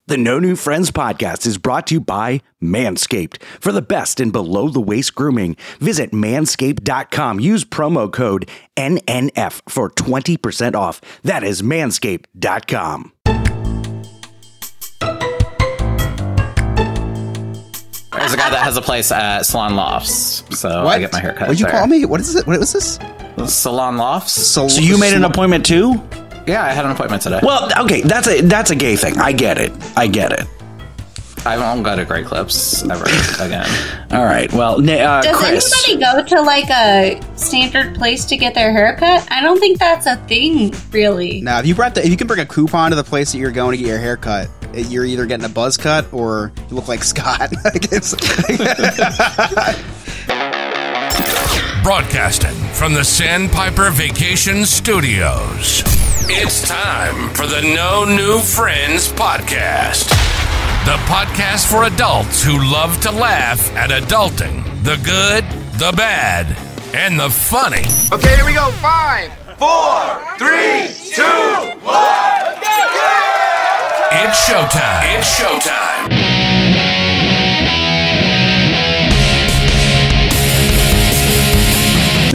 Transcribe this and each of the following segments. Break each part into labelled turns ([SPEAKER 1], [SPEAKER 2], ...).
[SPEAKER 1] The No New Friends podcast is brought to you by Manscaped. For the best in below-the-waist grooming, visit manscaped.com. Use promo code NNF for 20% off. That is manscaped.com.
[SPEAKER 2] There's a guy that has a place at Salon Lofts, so I get my hair cut.
[SPEAKER 3] What'd you call me? What is it? What was this?
[SPEAKER 2] Salon Lofts.
[SPEAKER 1] So you made an appointment too?
[SPEAKER 2] Yeah, I had an appointment today.
[SPEAKER 1] Well, okay, that's a gay thing. I get it.
[SPEAKER 2] I won't go to Great Clips ever again.
[SPEAKER 1] All right. Well,
[SPEAKER 4] does
[SPEAKER 1] Chris,
[SPEAKER 4] anybody go to like a standard place to get their haircut? I don't think that's a thing, really.
[SPEAKER 3] Now, if you can bring a coupon to the place that you're going to get your hair cut, you're either getting a buzz cut or you look like Scott. I guess.
[SPEAKER 5] Broadcasting from the Sandpiper Vacation Studios. It's time for the No New Friends podcast. The podcast for adults who love to laugh at adulting. The good, the bad, and the funny.
[SPEAKER 6] Okay, here we go. 5, 4, 3, 2, 1.
[SPEAKER 5] It's showtime. It's showtime.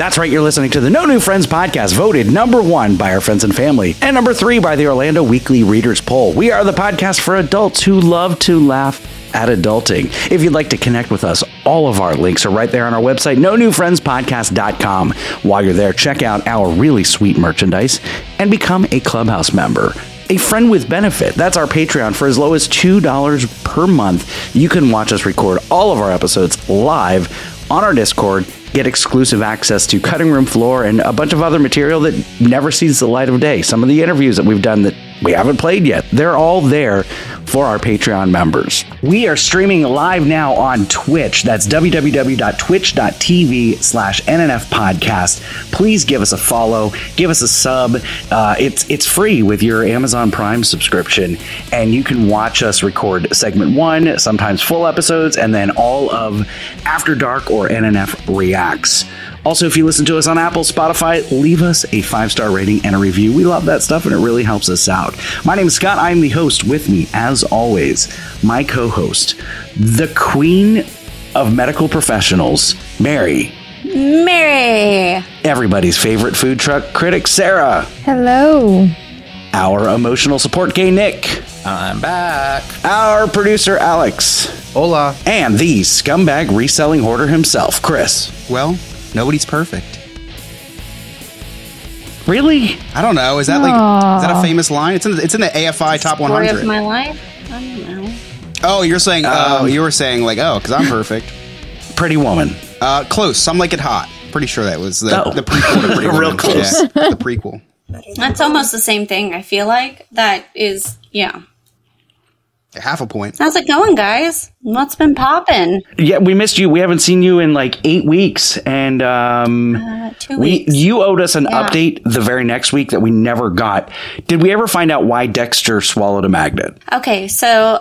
[SPEAKER 1] that's right, you're listening to the No New Friends podcast, voted number 1 by our friends and family, and number 3 by the Orlando Weekly Readers Poll. We are the podcast for adults who love to laugh at adulting. If you'd like to connect with us, all of our links are right there on our website, nonewfriendspodcast.com. While you're there, check out our really sweet merchandise and become a Clubhouse member. A friend with benefit. That's our Patreon. For as low as $2 per month, you can watch us record all of our episodes live on our Discord, get exclusive access to Cutting Room Floor and a bunch of other material that never sees the light of day. Some of the interviews that we've done that we haven't played yet, they're all there for our Patreon members. We are streaming live now on Twitch. That's www.twitch.tv/NNF podcast. Please give us a follow, give us a sub. It's free with your Amazon Prime subscription, and you can watch us record segment 1, sometimes full episodes, and then all of After Dark or NNF Reacts. Also, if you listen to us on Apple, Spotify, leave us a 5-star rating and a review. We love that stuff, and it really helps us out. My name is Scott. I'm the host. With me, as always, my co-host, the queen of medical professionals, Mary. Everybody's favorite food truck critic, Sarah.
[SPEAKER 7] Hello.
[SPEAKER 1] Our emotional support gay, Nick.
[SPEAKER 2] I'm back.
[SPEAKER 1] Our producer, Alex.
[SPEAKER 3] Hola.
[SPEAKER 1] And the scumbag reselling hoarder himself, Chris.
[SPEAKER 3] Well, nobody's perfect.
[SPEAKER 1] Really?
[SPEAKER 3] I don't know. Is that a famous line? It's in the AFI Top 100.
[SPEAKER 4] Story of my life? I don't know.
[SPEAKER 3] Oh, you're saying, you were saying like, because I'm perfect.
[SPEAKER 1] Pretty Woman.
[SPEAKER 3] Close. Some Like It Hot. Pretty sure that was the prequel to Pretty Woman.
[SPEAKER 1] Real close.
[SPEAKER 3] Yeah, the prequel.
[SPEAKER 4] That's almost the same thing, I feel like. That is, yeah.
[SPEAKER 3] Half a point.
[SPEAKER 4] How's it going, guys? What's been popping?
[SPEAKER 1] Yeah, we missed you. We haven't seen you in like 8 weeks. And
[SPEAKER 4] 2 weeks.
[SPEAKER 1] You owed us an update the very next week that we never got. Did we ever find out why Dexter swallowed a magnet?
[SPEAKER 4] Okay, so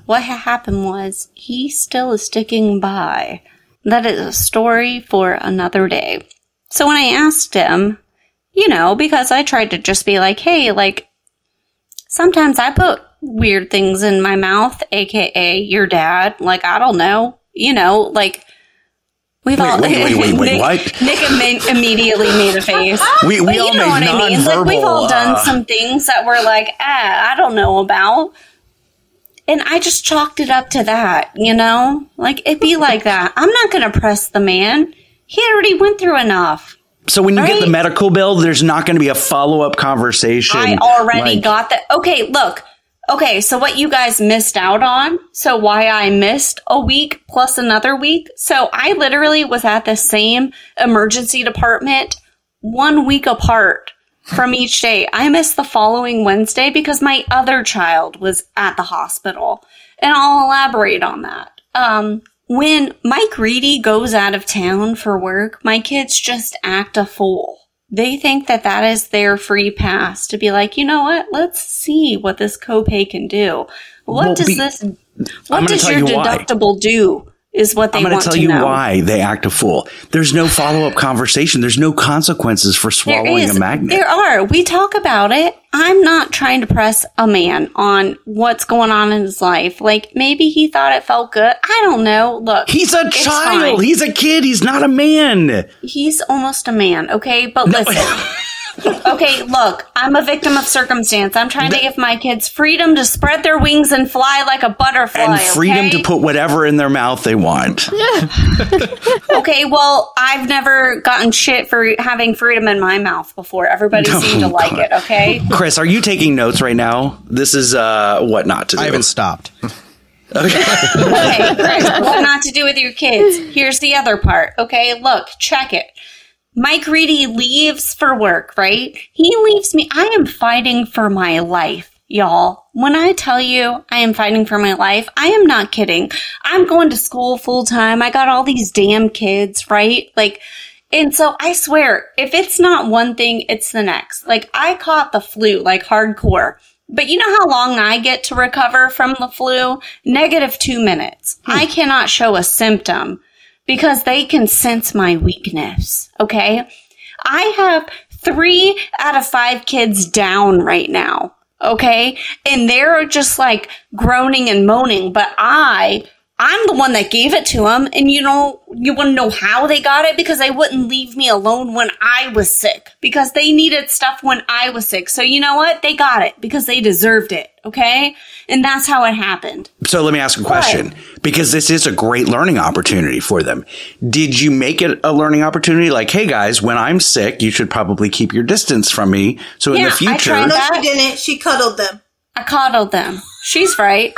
[SPEAKER 4] what happened was he still is sticking by. That is a story for another day. So when I asked him, because I tried to just be like, hey, like, sometimes I put weird things in my mouth, aka your dad. Like, I don't know, like we've all.
[SPEAKER 1] Wait, what?
[SPEAKER 4] Nick immediately made a face.
[SPEAKER 1] We
[SPEAKER 4] but
[SPEAKER 1] all
[SPEAKER 4] you know what
[SPEAKER 1] made
[SPEAKER 4] I mean? Like, we've all done some things that we're like, I don't know about. And I just chalked it up to that, Like, it'd be like that. I'm not going to press the man. He already went through enough.
[SPEAKER 1] So when you get the medical bill, there's not going to be a follow-up conversation.
[SPEAKER 4] I already got that. Okay, look. Okay, so what you guys missed out on, so why I missed a week plus another week. So I literally was at the same emergency department 1 week apart from each day. I missed the following Wednesday because my other child was at the hospital. And I'll elaborate on that. When Mike Reedy goes out of town for work, my kids just act a fool. They think that that is their free pass to be like, you know what? Let's see what this copay can do. What does your deductible do is what they want to know.
[SPEAKER 1] I'm going to tell you why they act a fool. There's no follow-up conversation. There's no consequences for swallowing a magnet.
[SPEAKER 4] There are. We talk about it. I'm not trying to press a man on what's going on in his life. Like, maybe he thought it felt good. I don't know. Look.
[SPEAKER 1] He's a child. Fine. He's a kid. He's not a man.
[SPEAKER 4] He's almost a man, okay? But listen. Okay, look, I'm a victim of circumstance. I'm trying to give my kids freedom to spread their wings and fly like a butterfly.
[SPEAKER 1] And freedom to put whatever in their mouth they want.
[SPEAKER 4] Okay, well, I've never gotten shit for having freedom in my mouth before. Everybody seemed to like it, okay?
[SPEAKER 1] Chris, are you taking notes right now? This is what not to do.
[SPEAKER 3] I haven't stopped.
[SPEAKER 1] Okay.
[SPEAKER 4] Okay, Chris, what not to do with your kids. Here's the other part, okay? Look, check it. Mike Reedy leaves for work, right? He leaves me. I am fighting for my life, y'all. When I tell you I am fighting for my life, I am not kidding. I'm going to school full time. I got all these damn kids, right? Like, and so I swear, if it's not one thing, it's the next. Like, I caught the flu, like hardcore. But you know how long I get to recover from the flu? -2 minutes. I cannot show a symptom. Because they can sense my weakness, okay? I have 3 out of 5 kids down right now, okay? And they're just like groaning and moaning, but I'm the one that gave it to them. And you want to know how they got it? Because they wouldn't leave me alone when I was sick. Because they needed stuff when I was sick. So you know what? They got it because they deserved it. Okay? And that's how it happened.
[SPEAKER 1] So let me ask a question. Because this is a great learning opportunity for them. Did you make it a learning opportunity? Like, hey guys, when I'm sick, you should probably keep your distance from me. So in the future.
[SPEAKER 7] No, she didn't. She cuddled them.
[SPEAKER 4] I coddled them. She's right.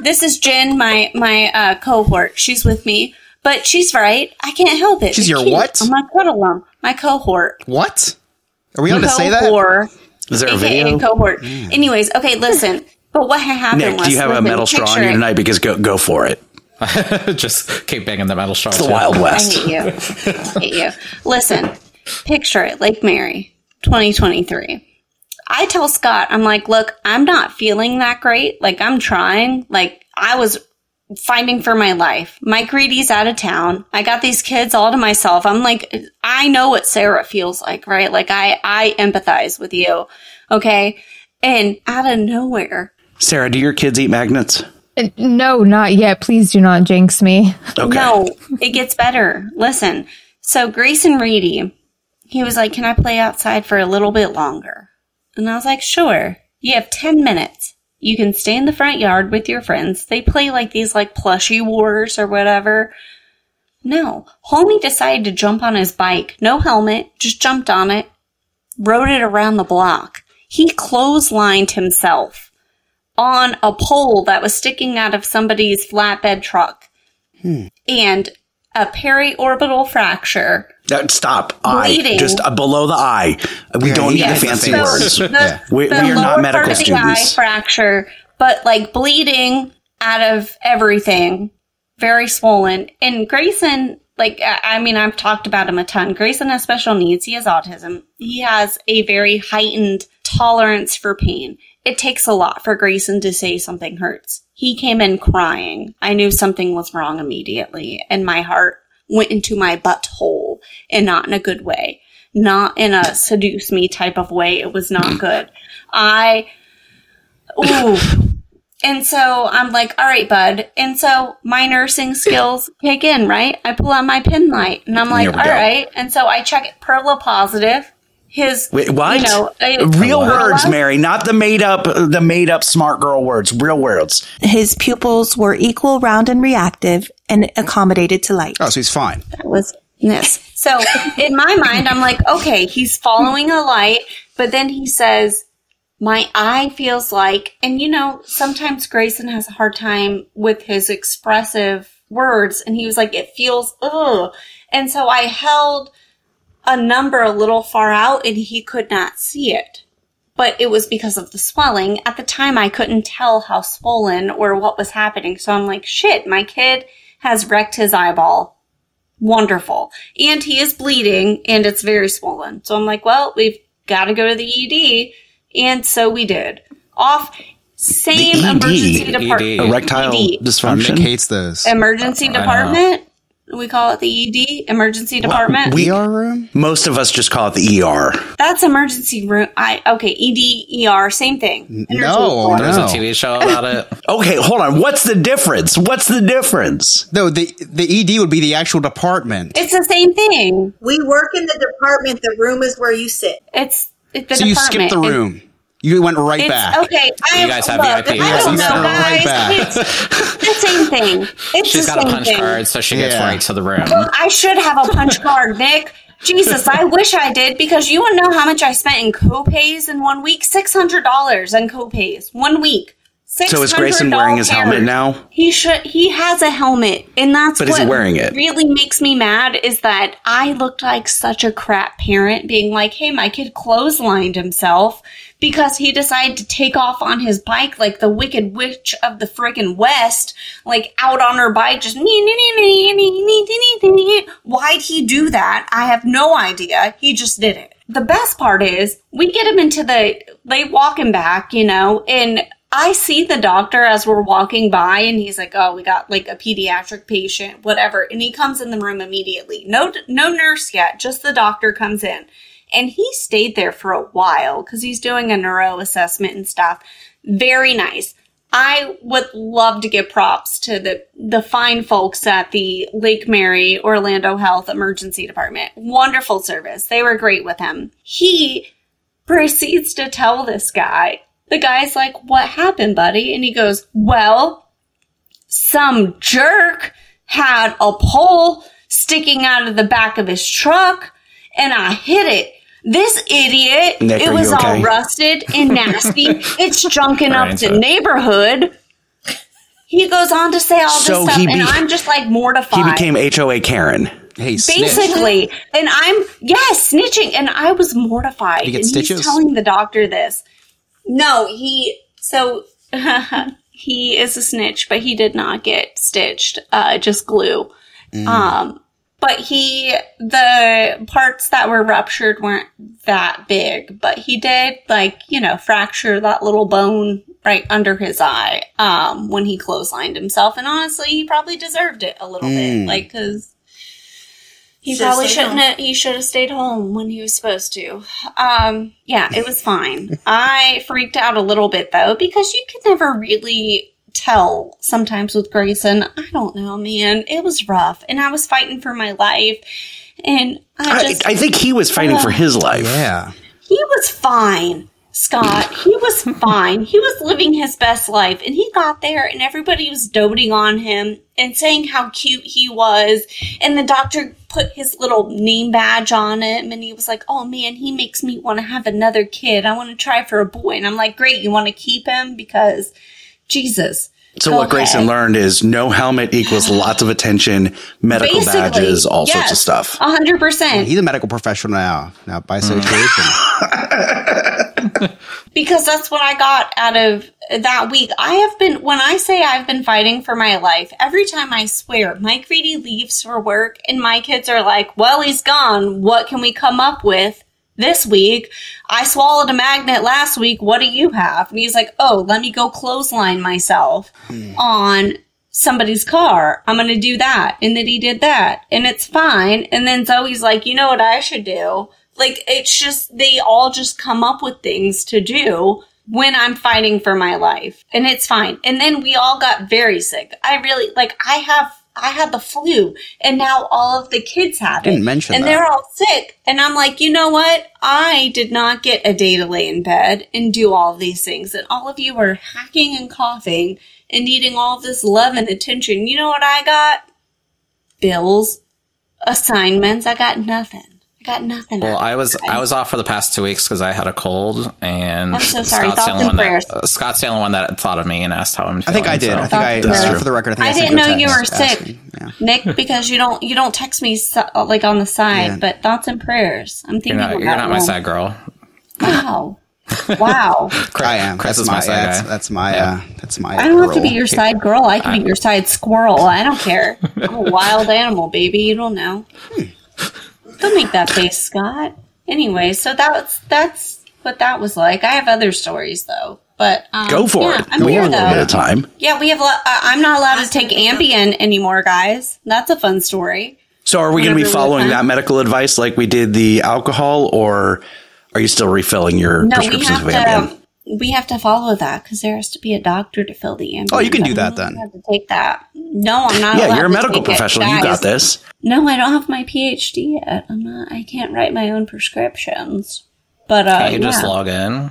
[SPEAKER 4] This is Jen, my cohort. She's with me, but she's right. I can't help it.
[SPEAKER 3] She's your what?
[SPEAKER 4] I'm a cuddle them. My cohort.
[SPEAKER 3] What? Are we allowed to say that?
[SPEAKER 1] Is there a video?
[SPEAKER 4] Cohort. Anyways, okay, listen. But what happened
[SPEAKER 1] Nick,
[SPEAKER 4] was...
[SPEAKER 1] do you have a metal straw on you tonight? Because go for it.
[SPEAKER 2] Just keep banging the metal straw.
[SPEAKER 1] It's the Wild West.
[SPEAKER 4] I hate you. Listen, picture it. Lake Mary, 2023. I tell Scott, I'm like, look, I'm not feeling that great. Like, I'm trying. Like, I was fighting for my life. Mike Reedy's out of town. I got these kids all to myself. I'm like, I know what Sarah feels like, right? Like, I empathize with you. Okay? And out of nowhere.
[SPEAKER 1] Sarah, do your kids eat magnets?
[SPEAKER 8] No, not yet. Please do not jinx me.
[SPEAKER 1] Okay.
[SPEAKER 4] No, it gets better. Listen. So Grayson Reedy, he was like, can I play outside for a little bit longer? And I was like, sure. You have 10 minutes. You can stay in the front yard with your friends. They play like these like plushie wars or whatever. No. Homie decided to jump on his bike. No helmet. Just jumped on it. Rode it around the block. He clotheslined himself on a pole that was sticking out of somebody's flatbed truck. And a periorbital fracture.
[SPEAKER 1] Stop.
[SPEAKER 4] Bleeding.
[SPEAKER 1] Eye. Just below the eye. We don't need the fancy words. We are not medical students. The eye
[SPEAKER 4] fracture, but like bleeding out of everything. Very swollen. And Grayson, like, I mean, I've talked about him a ton. Grayson has special needs. He has autism. He has a very heightened tolerance for pain. It takes a lot for Grayson to say something hurts. He came in crying. I knew something was wrong immediately, and my heart went into my butthole, and not in a good way. Not in a seduce me type of way. It was not good. And so I'm like, all right, bud. And so my nursing skills kick in, right? I pull out my pin light, and I'm like, all right. And so I check it, Perla positive.
[SPEAKER 1] Wait, what? Real words, Mary, not the made up smart girl words. Real words.
[SPEAKER 7] His pupils were equal, round, and reactive, and accommodated to light.
[SPEAKER 3] Oh, so he's fine.
[SPEAKER 4] That was this. So in my mind, I'm like, okay, he's following a light, but then he says, my eye feels like, and sometimes Grayson has a hard time with his expressive words, and he was like, it feels, ugh. And so I held a number a little far out, and he could not see it. But it was because of the swelling. At the time, I couldn't tell how swollen or what was happening. So I'm like, shit, my kid has wrecked his eyeball. Wonderful. And he is bleeding, and it's very swollen. So I'm like, well, we've got to go to the ED. And so we did. Same
[SPEAKER 1] The ED.
[SPEAKER 4] emergency department.
[SPEAKER 1] Erectile dysfunction.
[SPEAKER 3] Nick hates those.
[SPEAKER 4] Emergency department. We call it the ED, emergency department.
[SPEAKER 3] ER room?
[SPEAKER 1] Most of us just call it the ER.
[SPEAKER 4] That's emergency room. ED, ER, same thing.
[SPEAKER 3] No.
[SPEAKER 2] There's a TV show about it.
[SPEAKER 1] Okay, hold on. What's the difference?
[SPEAKER 3] No, the ED would be the actual department.
[SPEAKER 4] It's the same thing.
[SPEAKER 9] We work in the department. The room is where you sit.
[SPEAKER 4] It's the
[SPEAKER 3] So you skipped the room. You went right back.
[SPEAKER 4] Okay,
[SPEAKER 2] You guys have VIP.
[SPEAKER 4] I don't know,
[SPEAKER 3] Right
[SPEAKER 4] guys.
[SPEAKER 3] back.
[SPEAKER 4] It's the same thing. It's
[SPEAKER 2] She's
[SPEAKER 4] the
[SPEAKER 2] got a
[SPEAKER 4] same
[SPEAKER 2] punch
[SPEAKER 4] thing.
[SPEAKER 2] card, so she gets right to the room.
[SPEAKER 4] I should have a punch card, Nick. Jesus, I wish I did, because you wouldn't know how much I spent in co-pays in 1 week. $600 in co-pays. 1 week.
[SPEAKER 1] So is Grayson wearing his helmet now?
[SPEAKER 4] He has a helmet, and that's
[SPEAKER 1] But
[SPEAKER 4] what
[SPEAKER 1] is he wearing it?
[SPEAKER 4] really makes me mad, is that I looked like such a crap parent, being like, hey, my kid clotheslined himself because he decided to take off on his bike like the Wicked Witch of the friggin' West, like out on her bike, just why'd he do that? I have no idea. He just did it. The best part is, we get him into they walk him back, and I see the doctor as we're walking by, and he's like, oh, we got like a pediatric patient, whatever. And he comes in the room immediately. No nurse yet, just the doctor comes in. And he stayed there for a while because he's doing a neuro assessment and stuff. Very nice. I would love to give props to the fine folks at the Lake Mary Orlando Health Emergency Department. Wonderful service. They were great with him. He proceeds to tell this guy. The guy's like, what happened, buddy? And he goes, well, some jerk had a pole sticking out of the back of his truck, and I hit it. This idiot,
[SPEAKER 1] Nick,
[SPEAKER 4] it was all rusted and nasty. It's junking up the neighborhood. He goes on to say all this stuff, and I'm just like mortified.
[SPEAKER 1] He became HOA Karen.
[SPEAKER 3] Hey,
[SPEAKER 4] basically. And I'm, snitching. And I was mortified.
[SPEAKER 3] Did he get
[SPEAKER 4] and
[SPEAKER 3] stitches?
[SPEAKER 4] He's telling the doctor this. No, he is a snitch, but he did not get stitched, just glue. But the parts that were ruptured weren't that big, but he did, fracture that little bone right under his eye, when he clotheslined himself. And honestly, he probably deserved it a little bit, cause he probably he should have stayed home when he was supposed to. It was fine. I freaked out a little bit though, because you could never really tell sometimes with Grayson. I don't know, man. It was rough, and I was fighting for my life, and I
[SPEAKER 1] think he was fighting for his life.
[SPEAKER 3] Yeah.
[SPEAKER 4] He was fine, Scott. He was fine. He was living his best life, and he got there, and everybody was doting on him and saying how cute he was, and the doctor put his little name badge on him, and he was like, oh man, he makes me want to have another kid. I want to try for a boy. And I'm like, great, you want to keep him? Because Jesus.
[SPEAKER 1] So what Grayson learned is no helmet equals lots of attention, medical badges, all sorts of stuff.
[SPEAKER 4] 100%.
[SPEAKER 3] He's a medical professional now by association.
[SPEAKER 4] Because that's what I got out of that week. When I say I've been fighting for my life, every time I swear, Mike Reedy leaves for work and my kids are like, well, he's gone. What can we come up with this week? I swallowed a magnet last week. What do you have? And he's like, oh, let me go clothesline myself on somebody's car. I'm going to do that. And then he did that. And it's fine. And then Zoe's like, you know what I should do? It's just, they all just come up with things to do when I'm fighting for my life. And it's fine. And then we all got very sick. I had the flu, and now all of the kids have it.
[SPEAKER 3] Didn't mention
[SPEAKER 4] and
[SPEAKER 3] that.
[SPEAKER 4] They're all sick. And I'm like, you know what? I did not get a day to lay in bed and do all of these things. And all of you are hacking and coughing and needing all of this love and attention. You know what I got? Bills, assignments. I got nothing.
[SPEAKER 2] Well, I was off for the past 2 weeks because I had a cold, and
[SPEAKER 4] I'm so sorry.
[SPEAKER 2] Scott's
[SPEAKER 4] Thoughts
[SPEAKER 2] the only one that thought of me and asked how I'm feeling.
[SPEAKER 3] I think I did. For the record,
[SPEAKER 4] I didn't know you were sick, Nick, because you don't text me on the side. But thoughts and prayers. I'm thinking
[SPEAKER 2] you're not my side girl.
[SPEAKER 4] Wow.
[SPEAKER 3] I am.
[SPEAKER 2] Chris is my side guy.
[SPEAKER 3] That's my.
[SPEAKER 4] I don't have to be your side girl. I can be your side squirrel. I don't care. I'm a wild animal, baby. You don't know. Don't make that face, Scott. Anyway, so that's what that was like. I have other stories, though. But
[SPEAKER 1] go for it. We have a little bit of time.
[SPEAKER 4] Yeah, we have. I'm not allowed to take Ambien anymore, guys. That's a fun story.
[SPEAKER 1] So are we going to be following that medical advice like we did the alcohol, or are you still refilling your prescriptions of Ambien?
[SPEAKER 4] We have to follow that because there has to be a doctor to fill the Ambien.
[SPEAKER 3] Oh, you can do that then.
[SPEAKER 4] I have to take that. No, I'm not.
[SPEAKER 1] Yeah,
[SPEAKER 4] allowed
[SPEAKER 1] you're a
[SPEAKER 4] to
[SPEAKER 1] medical
[SPEAKER 4] take
[SPEAKER 1] professional. You got this.
[SPEAKER 4] No, I don't have my PhD yet. I'm not. I can't write my own prescriptions. But
[SPEAKER 2] can you just log in?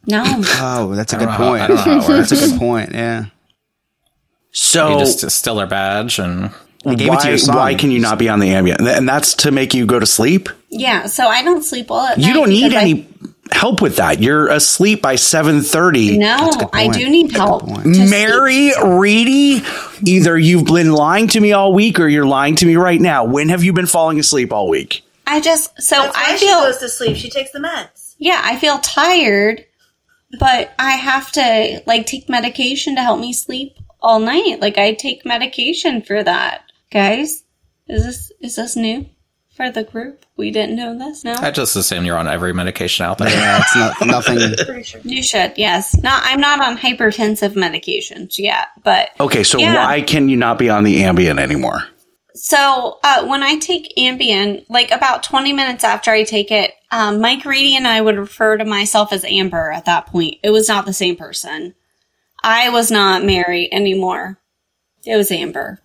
[SPEAKER 4] No.
[SPEAKER 3] Oh, that's a good point. I don't know how it works. That's a good point. Yeah.
[SPEAKER 1] So
[SPEAKER 2] you just steal their badge and.
[SPEAKER 1] Why can you not be on the Ambien? And that's to make you go to sleep?
[SPEAKER 4] Yeah, so I don't sleep well at night.
[SPEAKER 1] You don't need any help with that. You're asleep by 7:30.
[SPEAKER 4] No, I do need help.
[SPEAKER 1] Mary Reedy, either you've been lying to me all week or you're lying to me right now. When have you been falling asleep all week?
[SPEAKER 4] I feel
[SPEAKER 9] she goes to sleep. She takes the meds.
[SPEAKER 4] Yeah, I feel tired, but I have to take medication to help me sleep all night. I take medication for that. Guys, is this new for the group? We didn't know this. No,
[SPEAKER 2] I just assume you're on every medication out there.
[SPEAKER 3] Yeah, it's nothing.
[SPEAKER 9] Pretty sure.
[SPEAKER 4] You should. Yes. No, I'm not on hypertensive medications yet, but
[SPEAKER 1] okay. So why can you not be on the Ambien anymore?
[SPEAKER 4] So when I take Ambien, about 20 minutes after I take it, Mike Reedy and I would refer to myself as Amber at that point. It was not the same person. I was not Mary anymore. It was Amber.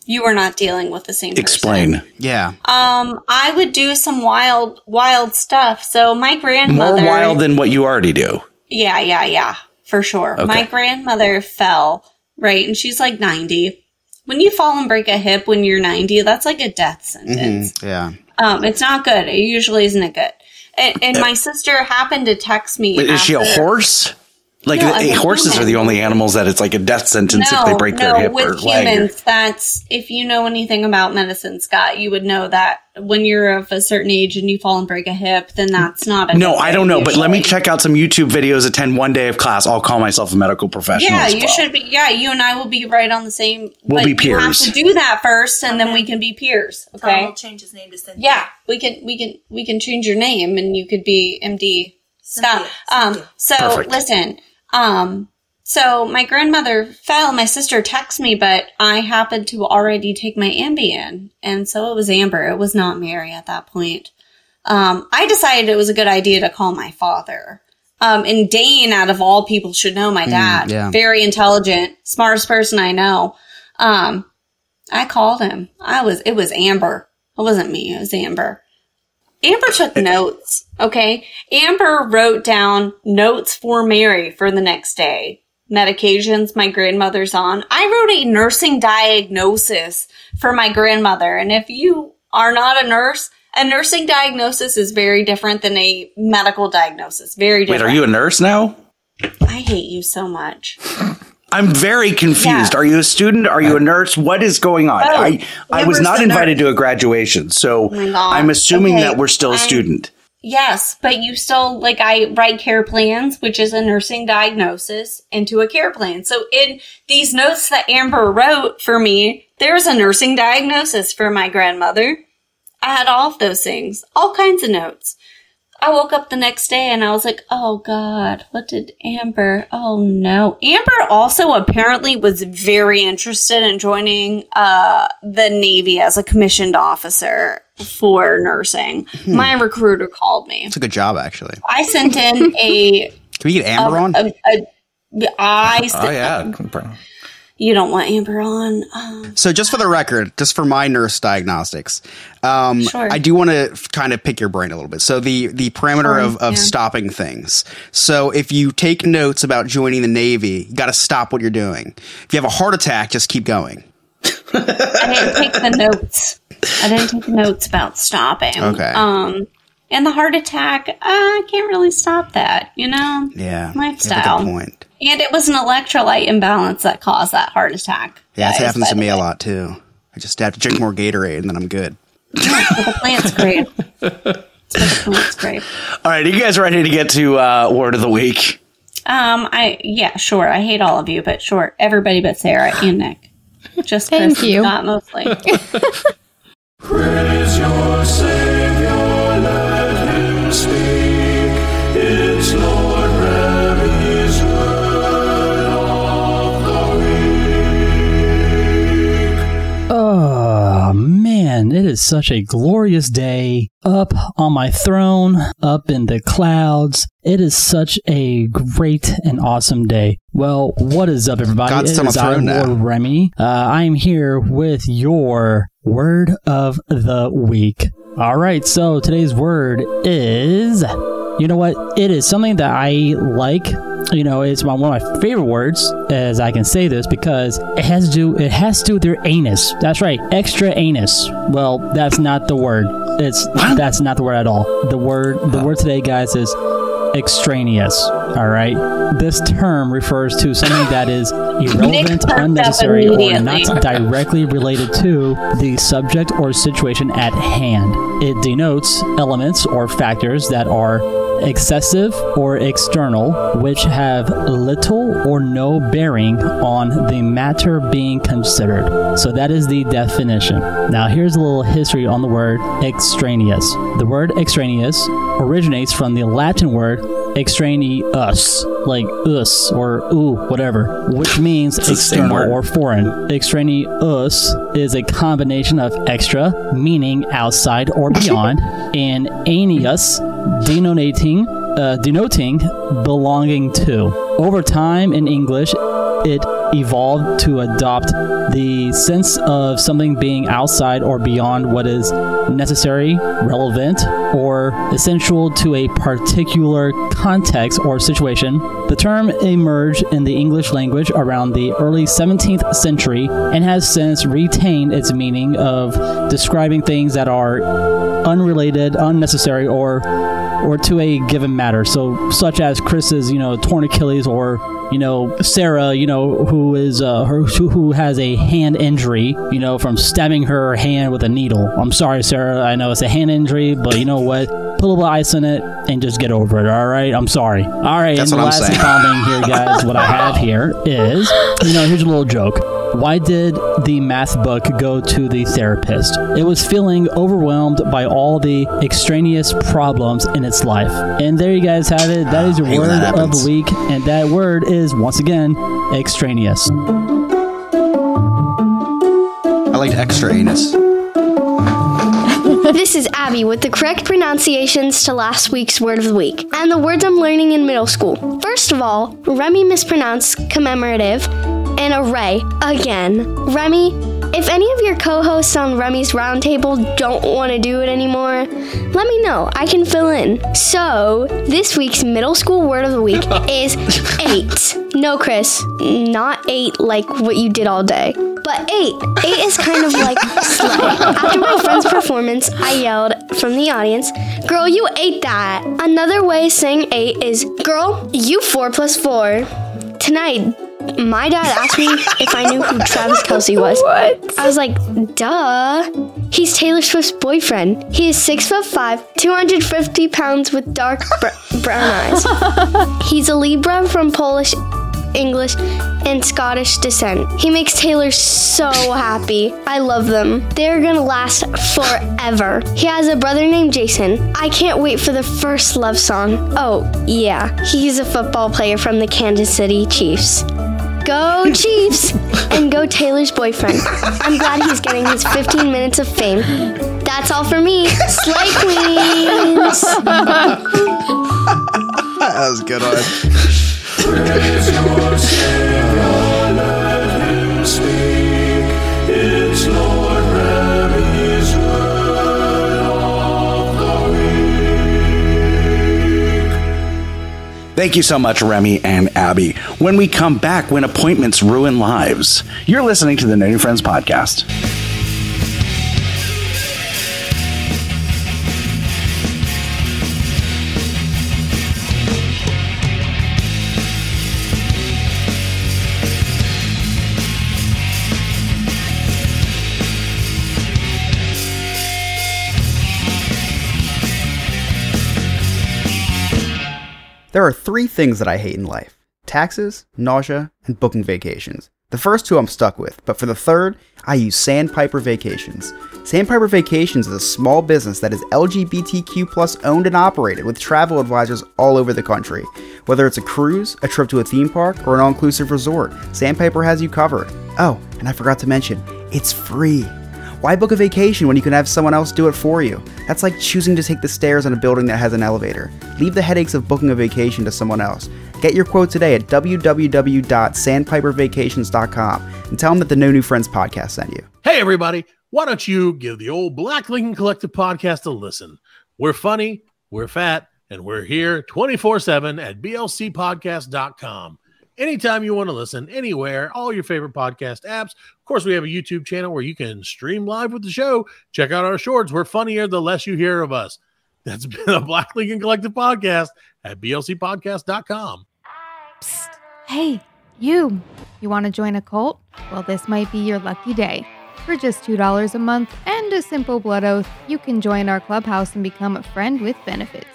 [SPEAKER 4] You were not dealing with the same person.
[SPEAKER 1] Explain.
[SPEAKER 3] Yeah.
[SPEAKER 4] I would do some wild stuff. So my grandmother...
[SPEAKER 1] More wild than what you already do.
[SPEAKER 4] Yeah. For sure.
[SPEAKER 1] Okay.
[SPEAKER 4] My grandmother fell, right? And she's 90. When you fall and break a hip when you're 90, that's like a death sentence.
[SPEAKER 3] Mm-hmm. Yeah.
[SPEAKER 4] It's not good. It usually isn't good. And my sister happened to text me.
[SPEAKER 1] Is she a horse? Horses are the only animals that it's like a death sentence if they break their hip or leg.
[SPEAKER 4] Humans, that's, if you know anything about medicine, Scott, you would know that when you're of a certain age and you fall and break a hip, then that's not a
[SPEAKER 1] No, I don't know, but let me check out some YouTube videos, attend one day of class. I'll call myself a medical professional.
[SPEAKER 4] Yeah, you should be. Yeah, you and I will be right on the same.
[SPEAKER 1] We'll be peers.
[SPEAKER 4] You have to do that first, and then we can be peers. Okay.
[SPEAKER 9] I'll change his name to Cynthia.
[SPEAKER 4] Yeah, we can change your name, and you could be MD Scott. So
[SPEAKER 1] Perfect.
[SPEAKER 4] listen. So my grandmother fell, my sister texted me, but I happened to already take my Ambien. And so it was Amber. It was not Mary at that point. I decided it was a good idea to call my father. And Dane, out of all people, should know my dad.
[SPEAKER 3] Yeah.
[SPEAKER 4] Very intelligent, smartest person I know. I called him. It was Amber. It wasn't me. It was Amber. Amber took notes, okay? Amber wrote down notes for Mary for the next day. Medications my grandmother's on. I wrote a nursing diagnosis for my grandmother. And if you are not a nursing diagnosis is very different than a medical diagnosis. Very different.
[SPEAKER 1] Wait, are you a nurse now?
[SPEAKER 4] I hate you so much.
[SPEAKER 1] I'm very confused.
[SPEAKER 4] Yeah.
[SPEAKER 1] Are you a student? Are you a nurse? What is going on? I was not invited to a graduation, so I'm assuming that we're still a student.
[SPEAKER 4] Yes, but you still, I write care plans, which is a nursing diagnosis, into a care plan. So in these notes that Amber wrote for me, there's a nursing diagnosis for my grandmother. I had all of those things, all kinds of notes. I woke up the next day and I was like, oh God, what did Amber? Oh no. Amber also apparently was very interested in joining the Navy as a commissioned officer for nursing. My recruiter called me.
[SPEAKER 3] It's a good job, actually.
[SPEAKER 4] I sent in a...
[SPEAKER 3] Can we get Amber on?
[SPEAKER 4] You don't want Amber on.
[SPEAKER 3] So just for the record, just for my nurse diagnostics,
[SPEAKER 4] Sure.
[SPEAKER 3] I do want to kind of pick your brain a little bit. So the parameter of stopping things. So if you take notes about joining the Navy, you got to stop what you're doing. If you have a heart attack, just keep going.
[SPEAKER 4] I didn't take the notes. I didn't take notes about stopping.
[SPEAKER 3] Okay.
[SPEAKER 4] And the heart attack, I can't really stop that,
[SPEAKER 3] Yeah.
[SPEAKER 4] Lifestyle.
[SPEAKER 3] That's a good point.
[SPEAKER 4] And it was an electrolyte imbalance that caused that heart attack.
[SPEAKER 3] Yeah, that happens to me a lot, too. I just have to drink more Gatorade, and then I'm good.
[SPEAKER 4] Yeah, but the plant's great.
[SPEAKER 1] All right, are you guys ready to get to Word of the Week?
[SPEAKER 4] Yeah, sure. I hate all of you, but sure. Everybody but Sarah and Nick. Just Chris
[SPEAKER 8] Thank you.
[SPEAKER 4] Scott, mostly.
[SPEAKER 5] Praise your Savior, let him speak. It's Lord, raise
[SPEAKER 10] is such a glorious day up on my throne, up in the clouds. It is such a great and awesome day. Well, what is up, everybody?
[SPEAKER 3] God's on my throne now.
[SPEAKER 10] Lord Remy. I am here with your word of the week. All right, so today's word is, you know what? It is something that I like. You know, it's one of my favorite words, as I can say this, because it has to do with your anus. That's right, extra anus. Well, that's not the word. That's not the word at all. The word today, guys, is extraneous. All right, this term refers to something that is irrelevant, unnecessary, or not directly related to the subject or situation at hand. It denotes elements or factors that are excessive or external, which have little or no bearing on the matter being considered. So that is the definition. Now here's a little history on the word extraneous. The word extraneous originates from the Latin word extraneous, like us or ooh, whatever, which means external or foreign. Extraneous is a combination of extra, meaning outside or beyond, and aeneus, denoting belonging to. Over time in English, it evolved to adopt the sense of something being outside or beyond what is necessary, relevant, or essential to a particular context or situation. The term emerged in the English language around the early 17th century and has since retained its meaning of describing things that are unrelated, unnecessary, or to a given matter. So, such as Chris's, torn Achilles, or Sarah, who is who has a hand injury, from stabbing her hand with a needle. I'm sorry, Sarah. I know it's a hand injury, but you know what? Put a little ice in it and just get over it. All right. I'm sorry. All right.
[SPEAKER 3] That's
[SPEAKER 10] and
[SPEAKER 3] what
[SPEAKER 10] the
[SPEAKER 3] I'm
[SPEAKER 10] last
[SPEAKER 3] saying.
[SPEAKER 10] thing here, guys, what I have here is, here's a little joke. Why did the math book go to the therapist? It was feeling overwhelmed by all the extraneous problems in its life. And there you guys have it. That is your word of the week. And that word is, once again, extraneous.
[SPEAKER 3] I liked extra anus.
[SPEAKER 11] This is Abby with the correct pronunciations to last week's word of the week and the words I'm learning in middle school. First of all, Remy mispronounced commemorative and array again. Remy, if any of your co-hosts on Remy's Roundtable don't want to do it anymore, let me know. I can fill in. So, this week's middle school word of the week is 8. No, Chris, not 8 like what you did all day. But 8. 8 is kind of like slay. After my friend's performance, I yelled from the audience, "Girl, you ate that." Another way of saying 8 is, "Girl, you 4 plus 4. Tonight, my dad asked me if I knew who Travis Kelce was. What? I was like, duh. He's Taylor Swift's boyfriend. He is 6'5", 250 pounds with dark brown eyes. He's a Libra from Polish, English, and Scottish descent. He makes Taylor so happy. I love them. They're gonna last forever. He has a brother named Jason. I can't wait for the first love song. Oh, yeah. He's a football player from the Kansas City Chiefs. Go Chiefs! And go Taylor's boyfriend. I'm glad he's getting his 15 minutes of fame. That's all for me. Slay Queens!
[SPEAKER 3] That was a good one.
[SPEAKER 5] Praise your Savior, let him speak. It's Lord Remy's word of the week.
[SPEAKER 1] Thank you so much, Remy and Abby. When we come back, when appointments ruin lives, you're listening to the No New Friends podcast.
[SPEAKER 12] There are 3 things that I hate in life: taxes, nausea, and booking vacations. The first 2 I'm stuck with, but for the third, I use Sandpiper Vacations. Sandpiper Vacations is a small business that is LGBTQ+ owned and operated with travel advisors all over the country. Whether it's a cruise, a trip to a theme park, or an all-inclusive resort, Sandpiper has you covered. Oh, and I forgot to mention, it's free. Why book a vacation when you can have someone else do it for you? That's like choosing to take the stairs in a building that has an elevator. Leave the headaches of booking a vacation to someone else. Get your quote today at www.sandpipervacations.com and tell them that the No New Friends podcast sent you.
[SPEAKER 13] Hey, everybody. Why don't you give the old Black Lincoln Collective podcast a listen? We're funny, we're fat, and we're here 24/7 at blcpodcast.com. Anytime you want to listen, anywhere, all your favorite podcast apps. Of course, we have a YouTube channel where you can stream live with the show. Check out our shorts. We're funnier the less you hear of us. That's been the Black Lincoln Collective podcast at blcpodcast.com.
[SPEAKER 8] Psst. Hey, you want to join a cult? Well, this might be your lucky day. For just $2 a month and a simple blood oath, you can join our clubhouse and become a friend with benefits.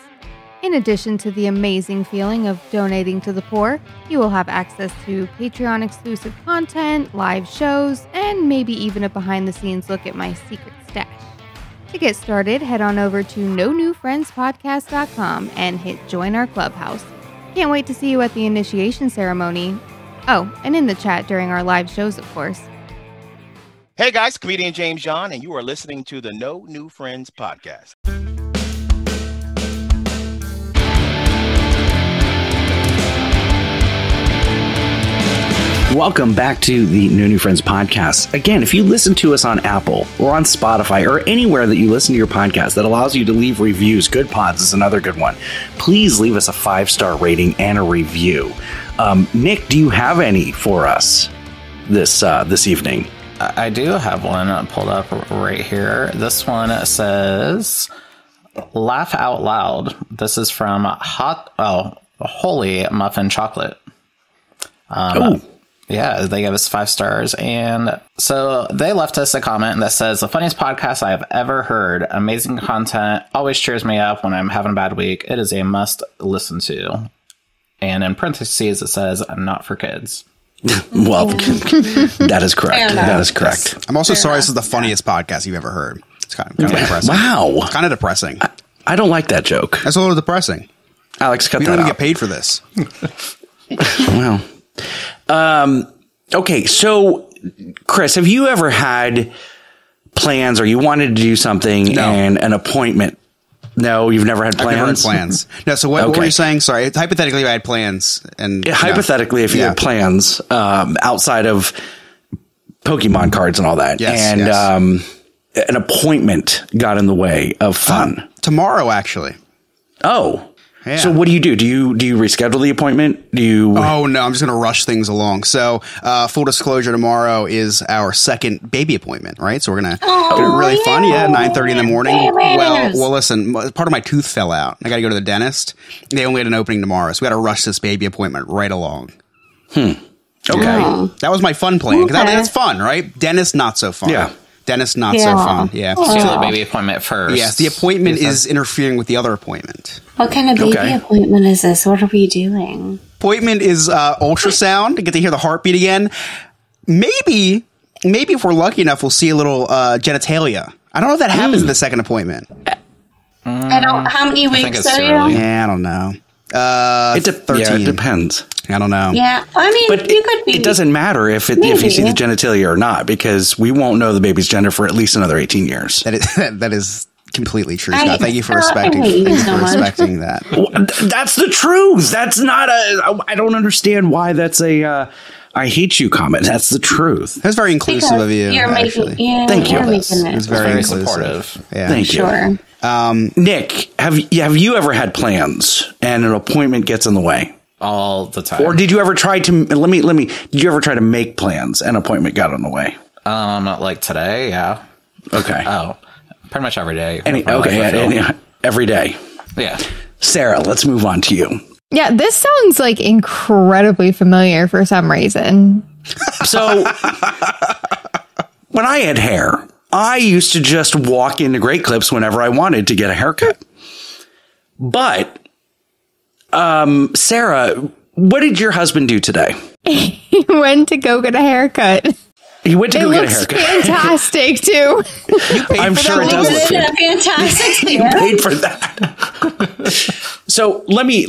[SPEAKER 8] In addition to the amazing feeling of donating to the poor, you will have access to Patreon-exclusive content, live shows, and maybe even a behind-the-scenes look at my secret stash. To get started, head on over to nonewfriendspodcast.com and hit Join Our Clubhouse. Can't wait to see you at the initiation ceremony. Oh, and in the chat during our live shows, of course.
[SPEAKER 14] Hey guys, comedian James John, and you are listening to the No New Friends podcast.
[SPEAKER 1] Welcome back to the No New Friends podcast. Again, if you listen to us on Apple or on Spotify or anywhere that you listen to your podcast that allows you to leave reviews, Good Pods is another good one. Please leave us a 5-star rating and a review. Nick, do you have any for us this evening?
[SPEAKER 2] I do have one pulled up right here. This one says, "Laugh out loud." This is from Holy Muffin Chocolate. Yeah, they gave us 5 stars. And so they left us a comment that says, "The funniest podcast I have ever heard. Amazing content. Always cheers me up when I'm having a bad week. It is a must listen to." And in parentheses, it says, "Not for kids."
[SPEAKER 1] Well, that is correct. That is correct.
[SPEAKER 3] I'm also sorry this is the funniest podcast you've ever heard. It's kind of depressing.
[SPEAKER 1] Wow.
[SPEAKER 3] It's kind of depressing.
[SPEAKER 1] I don't like that joke.
[SPEAKER 3] That's a little depressing.
[SPEAKER 1] Alex, cut
[SPEAKER 3] we
[SPEAKER 1] that out.
[SPEAKER 3] don't even get paid for this.
[SPEAKER 1] Well, okay. So, Chris, have you ever had plans or you wanted to do something and an appointment? No, you've never had plans?
[SPEAKER 3] I've never had plans. No, so what were you saying? Sorry. Hypothetically, I had plans. And
[SPEAKER 1] hypothetically, if you had plans outside of Pokemon cards and all that, an appointment got in the way of fun.
[SPEAKER 3] Tomorrow, actually.
[SPEAKER 1] Oh. Yeah. So what do? Do you reschedule the appointment? Oh,
[SPEAKER 3] no, I'm just going to rush things along. So full disclosure, tomorrow is our second baby appointment, right? So we're going to do it really fun. Yeah, 9:30 in the morning. Well, listen, part of my tooth fell out. I got to go to the dentist. They only had an opening tomorrow. So we got to rush this baby appointment right along.
[SPEAKER 1] Okay.
[SPEAKER 3] That was my fun plan. That's fun, right? Dentist, not so fun.
[SPEAKER 1] Yeah.
[SPEAKER 3] Dentist, not so fun. Yeah.
[SPEAKER 2] So the baby appointment first.
[SPEAKER 3] Yes, the appointment is interfering with the other appoint.
[SPEAKER 4] What kind of baby appointment is this? What are we doing?
[SPEAKER 3] Appointment is ultrasound to get to hear the heartbeat again. Maybe if we're lucky enough, we'll see a little genitalia. I don't know if that happens in the second appointment.
[SPEAKER 4] How many weeks are you?
[SPEAKER 3] Yeah, I don't know.
[SPEAKER 1] 13. Yeah, it depends.
[SPEAKER 3] I don't know.
[SPEAKER 4] Yeah, I mean,
[SPEAKER 1] but
[SPEAKER 4] you could be.
[SPEAKER 1] It doesn't matter if you see the genitalia or not, because we won't know the baby's gender for at least another 18 years.
[SPEAKER 3] That is completely true, Scott. Thank you for respecting that.
[SPEAKER 1] Well, that's the truth. That's not I don't understand why that's a I hate you comment. That's the truth.
[SPEAKER 3] That's very inclusive of you.
[SPEAKER 1] Thank you.
[SPEAKER 3] It's very
[SPEAKER 2] supportive.
[SPEAKER 3] Yeah.
[SPEAKER 1] Thank you. Nick, have you ever had plans and an appointment gets in the way?
[SPEAKER 2] All the time.
[SPEAKER 1] Or did you ever try to did you ever try to make plans and an appointment got in the way?
[SPEAKER 2] Like today, yeah.
[SPEAKER 1] Okay.
[SPEAKER 2] Oh, pretty much every day.
[SPEAKER 1] Every day.
[SPEAKER 2] Yeah.
[SPEAKER 1] Sarah, let's move on to you.
[SPEAKER 8] Yeah, this sounds like incredibly familiar for some reason.
[SPEAKER 1] So when I had hair, I used to just walk into Great Clips whenever I wanted to get a haircut. But Sarah, what did your husband do today?
[SPEAKER 8] He went to go get a haircut.
[SPEAKER 1] He went to go get a
[SPEAKER 8] looks
[SPEAKER 1] haircut.
[SPEAKER 8] fantastic too.
[SPEAKER 1] I'm sure it does look
[SPEAKER 4] fantastic.
[SPEAKER 1] He paid for that. So let me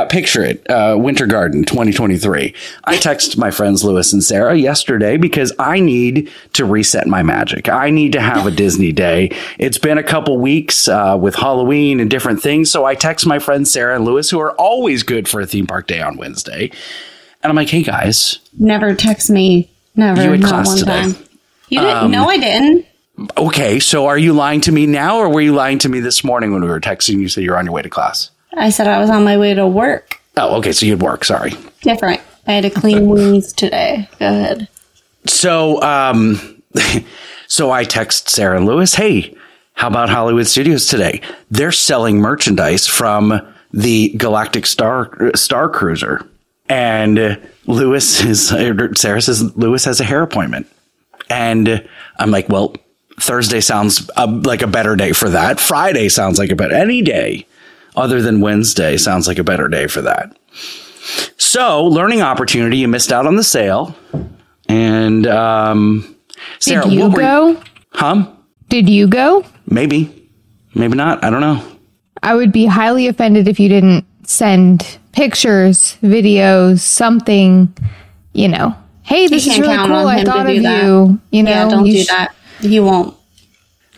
[SPEAKER 1] picture it. Winter Garden 2023. I texted my friends Lewis and Sarah yesterday because I need to reset my magic. I need to have a Disney day. It's been a couple weeks with Halloween and different things. So I text my friends Sarah and Lewis, who are always good for a theme park day on Wednesday. And I'm like, hey guys.
[SPEAKER 4] Never text me. Never.
[SPEAKER 1] You had
[SPEAKER 4] not
[SPEAKER 1] class
[SPEAKER 4] one
[SPEAKER 1] today.
[SPEAKER 4] time. You didn't? No, I didn't.
[SPEAKER 1] Okay, so are you lying to me now, or were you lying to me this morning when we were texting? You said you're on your way to class.
[SPEAKER 4] I said I was on my way to work.
[SPEAKER 1] Oh, okay, so you had work. Sorry.
[SPEAKER 4] Different. I had to clean wings today. Go ahead.
[SPEAKER 1] So, so I text Sarah and Lewis, hey, how about Hollywood Studios today? They're selling merchandise from the Galactic Star Cruiser. And Sarah says Lewis has a hair appointment. And I'm like, well, Thursday sounds like a better day for that. Friday sounds like any day other than Wednesday sounds like a better day for that. So, learning opportunity, you missed out on the sale. And Sarah,
[SPEAKER 8] did you go? Did you go?
[SPEAKER 1] Maybe not. I don't know.
[SPEAKER 8] I would be highly offended if you didn't send pictures, videos, something, hey, this is really cool. I thought of you.
[SPEAKER 4] Yeah, don't do that. He won't.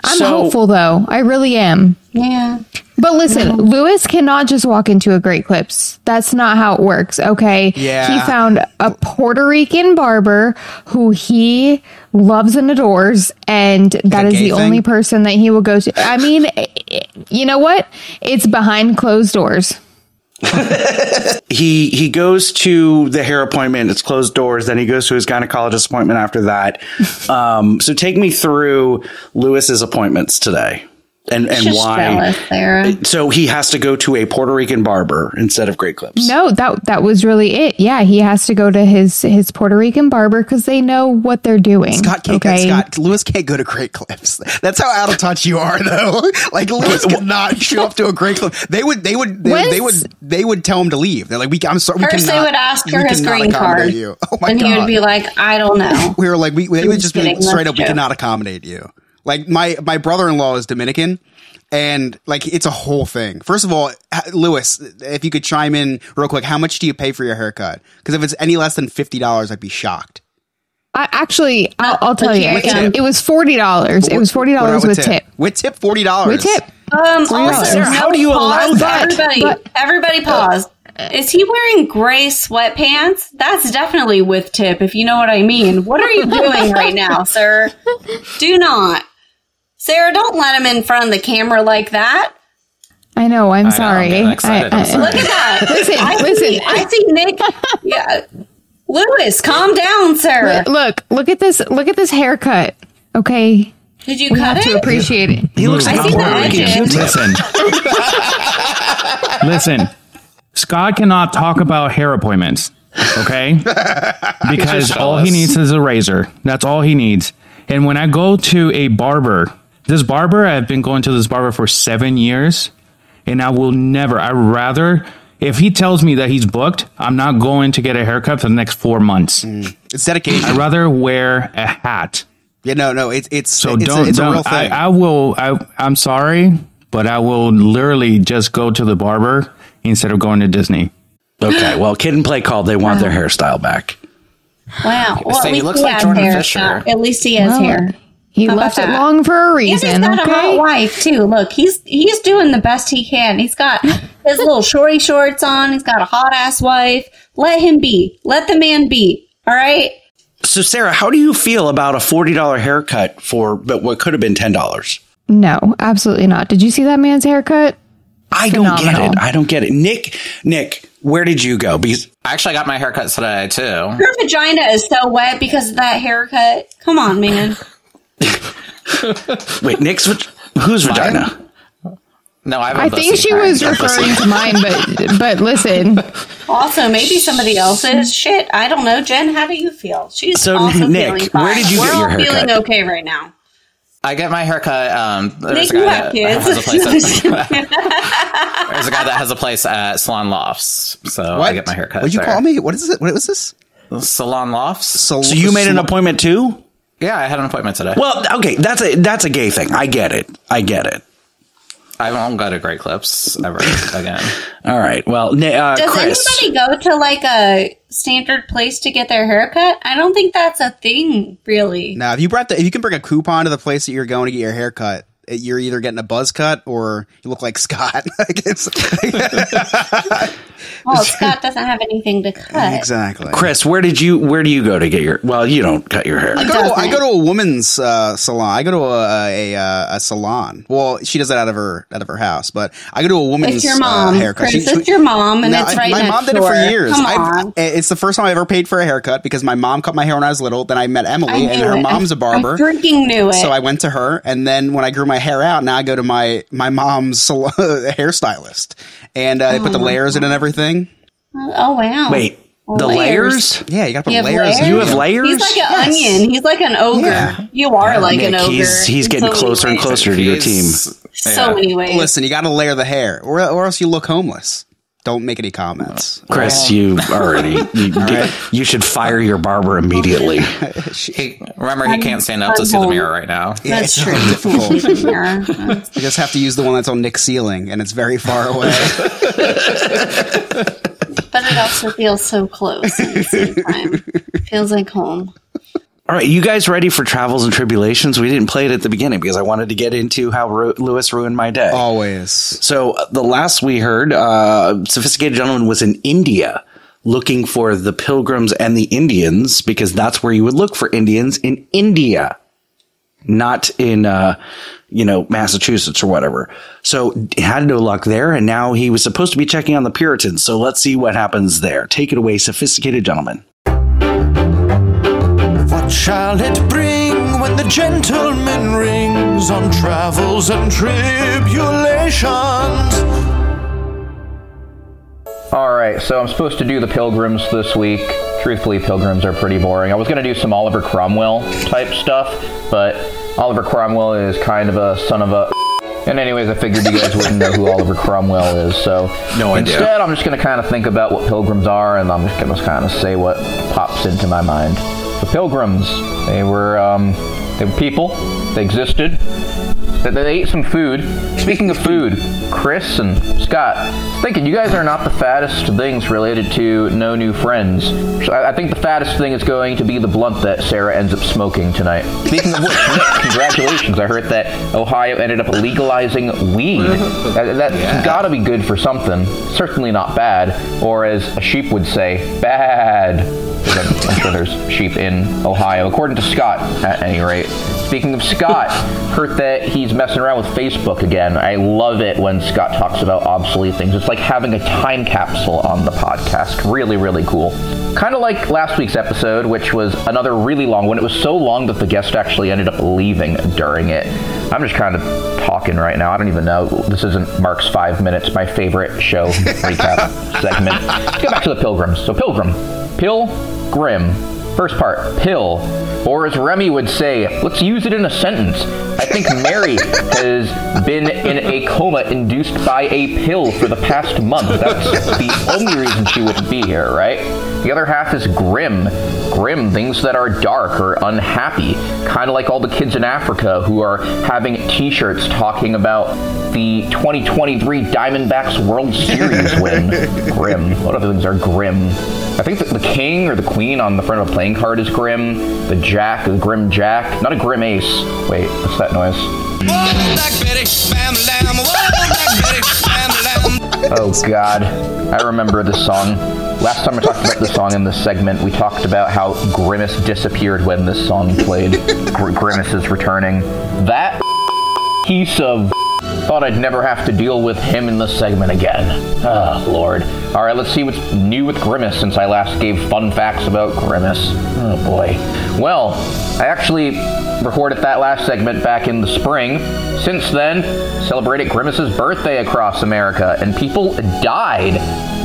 [SPEAKER 8] I'm hopeful though. I really am.
[SPEAKER 4] Yeah.
[SPEAKER 8] But listen, Lewis cannot just walk into a Great Clips. That's not how it works, okay?
[SPEAKER 3] Yeah.
[SPEAKER 8] He found a Puerto Rican barber who he loves and adores, and that is the only person that he will go to. I mean, you know what? It's behind closed doors.
[SPEAKER 1] He goes to the hair appointment. It's closed doors. Then he goes to his gynecologist appointment after that. So take me through Lewis's appointments today and why.
[SPEAKER 4] Jealous,
[SPEAKER 1] so he has to go to a Puerto Rican barber instead of Great Clips.
[SPEAKER 8] No, that was really it. Yeah, he has to go to his Puerto Rican barber because they know what they're doing.
[SPEAKER 3] Scott, Lewis can't go to Great Clips. That's how out of touch you are, though. Like Lewis cannot show up to a Great Clip. They would tell him to leave. They're like, I'm sorry.
[SPEAKER 4] First, they would ask for his green card,
[SPEAKER 3] you. Oh my
[SPEAKER 4] and
[SPEAKER 3] God.
[SPEAKER 4] he would be like, I don't know.
[SPEAKER 3] We were like, they would just be straight up, we cannot accommodate you. Like my brother-in-law is Dominican, and like it's a whole thing. First of all, Lewis, if you could chime in real quick, how much do you pay for your haircut? Because if it's any less than $50, I'd be shocked.
[SPEAKER 8] I'll tell you, it was $40. It was $40 with tip.
[SPEAKER 3] With tip, $40.
[SPEAKER 8] With tip.
[SPEAKER 4] Also,
[SPEAKER 1] Sarah, how do you allow that?
[SPEAKER 4] Everybody pause. Is he wearing gray sweatpants? That's definitely with tip, if you know what I mean. What are you doing right now, sir? Do not. Sarah, don't let him in front of the camera like that.
[SPEAKER 8] I know. I'm sorry.
[SPEAKER 2] I'm sorry.
[SPEAKER 4] Look at that.
[SPEAKER 8] Listen.
[SPEAKER 4] I see Nick. Yeah. Lewis, calm down, sir.
[SPEAKER 8] Look at this. Look at this haircut. Okay.
[SPEAKER 4] Did you
[SPEAKER 8] we
[SPEAKER 4] cut
[SPEAKER 8] have
[SPEAKER 4] it?
[SPEAKER 8] to appreciate it.
[SPEAKER 1] He looks like a Puerto Rican.
[SPEAKER 15] Listen. Scott cannot talk about hair appointments. Okay. Because all he needs is a razor. That's all he needs. And when I go to a barber, I've been going to this barber for 7 years, and I will never, if he tells me that he's booked, I'm not going to get a haircut for the next 4 months.
[SPEAKER 3] It's dedication.
[SPEAKER 15] I'd rather wear a hat.
[SPEAKER 3] Yeah, no, it's
[SPEAKER 15] a
[SPEAKER 3] real thing.
[SPEAKER 15] I'm sorry, but I will literally just go to the barber instead of going to Disney.
[SPEAKER 1] Okay, well, Kid and Play called. They want their hairstyle back.
[SPEAKER 4] Wow. Well,
[SPEAKER 2] he looks like Jordan Fisher.
[SPEAKER 4] At least he has hair.
[SPEAKER 8] He left it long for a reason.
[SPEAKER 4] And he's got a hot wife too. Look, he's doing the best he can. He's got his little shorty shorts on. He's got a hot ass wife. Let him be. Let the man be. All right.
[SPEAKER 1] So, Sarah, how do you feel about a $40 haircut for what could have been $10?
[SPEAKER 8] No, absolutely not. Did you see that man's haircut?
[SPEAKER 1] I don't get it. Nick, where did you go? Because
[SPEAKER 2] I actually got my haircut today too.
[SPEAKER 4] Your vagina is so wet because of that haircut. Come on, man.
[SPEAKER 1] Wait, Nick's whose vagina?
[SPEAKER 2] No,
[SPEAKER 8] I think she was referring to mine, but listen.
[SPEAKER 4] Also, maybe somebody else's. Shit, I don't know. Jen, how do you feel? She's
[SPEAKER 1] so
[SPEAKER 4] also
[SPEAKER 1] Nick.
[SPEAKER 4] Feeling fine.
[SPEAKER 1] Where did you get your haircut?
[SPEAKER 4] We're all feeling okay right now.
[SPEAKER 2] I get my haircut.
[SPEAKER 4] Nick, you have kids.
[SPEAKER 2] There's a guy that has a place at Salon Lofts, so I get my haircut.
[SPEAKER 3] What'd you call me? What is it? What was this?
[SPEAKER 2] Salon Lofts.
[SPEAKER 1] So you made an appointment too?
[SPEAKER 2] Yeah, I had an appointment today.
[SPEAKER 1] Well, okay, that's a gay thing. I get it.
[SPEAKER 2] I won't go to Great Clips ever again.
[SPEAKER 1] All right. Well,
[SPEAKER 4] does
[SPEAKER 1] Chris,
[SPEAKER 4] anybody go to like a standard place to get their haircut? I don't think that's a thing, really.
[SPEAKER 3] Now, if you can bring a coupon to the place that you're going to get your hair cut, you're either getting a buzz cut or you look like Scott.
[SPEAKER 4] Well, Scott doesn't have anything to cut.
[SPEAKER 3] Exactly.
[SPEAKER 1] Chris, where do you go to get your? Well, you don't cut your hair.
[SPEAKER 3] I go to a woman's salon. I go to a salon. Well, she does it out of her house, but I go to a woman's
[SPEAKER 4] it's your mom.
[SPEAKER 3] haircut.
[SPEAKER 4] Chris, it's your mom, and it's right
[SPEAKER 3] my
[SPEAKER 4] next
[SPEAKER 3] mom did
[SPEAKER 4] door.
[SPEAKER 3] it for years.
[SPEAKER 4] Come on.
[SPEAKER 3] It's the first time I ever paid for a haircut because my mom cut my hair when I was little. Then I met Emily, and her mom's a barber.
[SPEAKER 4] I freaking knew it.
[SPEAKER 3] So I went to her, and then when I grew my hair out, now I go to my mom's hairstylist, and they put the layers in and everything.
[SPEAKER 4] Oh wow!
[SPEAKER 1] Wait, the layers?
[SPEAKER 3] Yeah, you gotta put layers.
[SPEAKER 1] You have layers?
[SPEAKER 4] He's like an onion. He's like an ogre.
[SPEAKER 3] Yeah.
[SPEAKER 4] You are like
[SPEAKER 1] Nick,
[SPEAKER 4] an ogre.
[SPEAKER 1] He's getting closer and closer to your team.
[SPEAKER 4] So many ways.
[SPEAKER 3] Listen, you got to layer the hair, or else you look homeless. Don't make any comments,
[SPEAKER 1] Chris. You already. You should fire your barber immediately.
[SPEAKER 2] Remember, he can't stand up to see the mirror right now.
[SPEAKER 3] Yeah,
[SPEAKER 4] That's
[SPEAKER 3] it's
[SPEAKER 4] true.
[SPEAKER 3] really difficult.
[SPEAKER 4] Yeah.
[SPEAKER 3] You just have to use the one that's on Nick's ceiling, and it's very far away.
[SPEAKER 4] But it also feels so close at the same time. Feels like home.
[SPEAKER 1] All right, you guys ready for Travels and Tribulations? We didn't play it at the beginning because I wanted to get into how Lewis ruined my day.
[SPEAKER 3] Always.
[SPEAKER 1] So the last we heard, Sophisticated Gentleman was in India looking for the Pilgrims and the Indians because that's where you would look for Indians in India, not in, Massachusetts or whatever. So had no luck there. And now he was supposed to be checking on the Puritans. So let's see what happens there. Take it away, Sophisticated Gentleman.
[SPEAKER 16] What shall it bring when the gentleman rings on Travels and Tribulations?
[SPEAKER 17] Alright, so I'm supposed to do the Pilgrims this week. Truthfully, Pilgrims are pretty boring. I was going to do some Oliver Cromwell type stuff, but Oliver Cromwell is kind of a son of a... And anyways, I figured you guys wouldn't know who Oliver Cromwell is, so instead I'm just going to kind of think about what Pilgrims are, and I'm just going to kind of say what pops into my mind. The Pilgrims, they were people. They existed. They ate some food. Speaking of food, Chris and Scott, thinking you guys are not the fattest things related to No New Friends. I think the fattest thing is going to be the blunt that Sarah ends up smoking tonight. Speaking of which, Nick, congratulations. I heard that Ohio ended up legalizing weed. That's gotta be good for something. Certainly not bad. Or as a sheep would say, bad. I'm sure there's sheep in Ohio, according to Scott, at any rate. Speaking of Scott, heard that he's messing around with Facebook again. I love it when Scott talks about obsolete things. It's like having a time capsule on the podcast. Really, really cool. Kind of like last week's episode, which was another really long one. It was so long that the guest actually ended up leaving during it. I'm just kind of talking right now. I don't even know. This isn't Mark's 5 Minutes, my favorite show recap segment. Let's go back to the Pilgrims. So Pilgrim. Pilgrim. First part, pill. Or as Remy would say, let's use it in a sentence. I think Mary has been in a coma induced by a pill for the past month. That's the only reason she wouldn't be here, right? The other half is grim. Grim, things that are dark or unhappy. Kind of like all the kids in Africa who are having t-shirts talking about the 2023 Diamondbacks World Series win. Grim. What other things are grim? I think the king or the queen on the front of a playing card is grim. The jack, the grim jack. Not a grim ace. Wait, what's that noise? Oh god, I remember this song. Last time I talked about this song in this segment, we talked about how Grimace disappeared when this song played. Grimace is returning. That piece of thought I'd never have to deal with him in this segment again. Oh, Lord. Alright, let's see what's new with Grimace since I last gave fun facts about Grimace. Oh, boy. Well, I actually recorded that last segment back in the spring. Since then, celebrated Grimace's birthday across America, and people died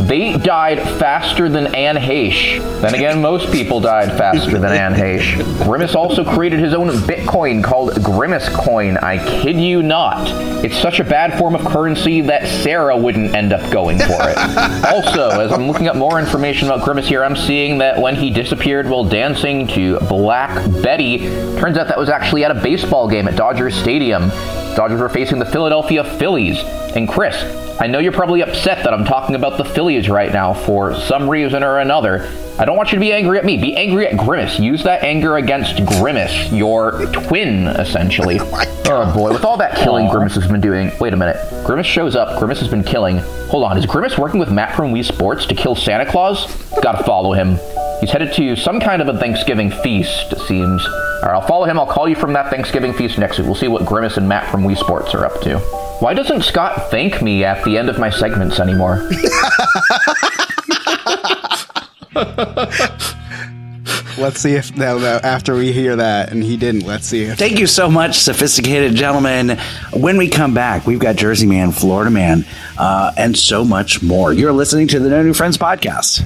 [SPEAKER 17] They died faster than Anne Heche. Then again, most people died faster than Anne Heche. Grimace also created his own Bitcoin called Grimace Coin. I kid you not. It's such a bad form of currency that Sarah wouldn't end up going for it. Also, as I'm looking up more information about Grimace here, I'm seeing that when he disappeared while dancing to Black Betty, turns out that was actually at a baseball game at Dodger Stadium. Dodgers were facing the Philadelphia Phillies. And Chris, I know you're probably upset that I'm talking about the Phillies right now for some reason or another. I don't want you to be angry at me. Be angry at Grimace. Use that anger against Grimace, your twin, essentially. Oh boy, with all that killing Grimace has been doing... Wait a minute. Grimace shows up. Grimace has been killing... Hold on, is Grimace working with Matt from Wii Sports to kill Santa Claus? Gotta follow him. He's headed to some kind of a Thanksgiving feast, it seems. Alright, I'll follow him. I'll call you from that Thanksgiving feast next week. We'll see what Grimace and Matt from Wii Sports are up to. Why doesn't Scott thank me at the end of my segments anymore?
[SPEAKER 3] Let's see if after we hear that, and he didn't, let's see if...
[SPEAKER 1] Thank you so much, sophisticated gentlemen. When we come back, we've got Jersey Man, Florida Man, and so much more. You're listening to the No New Friends podcast.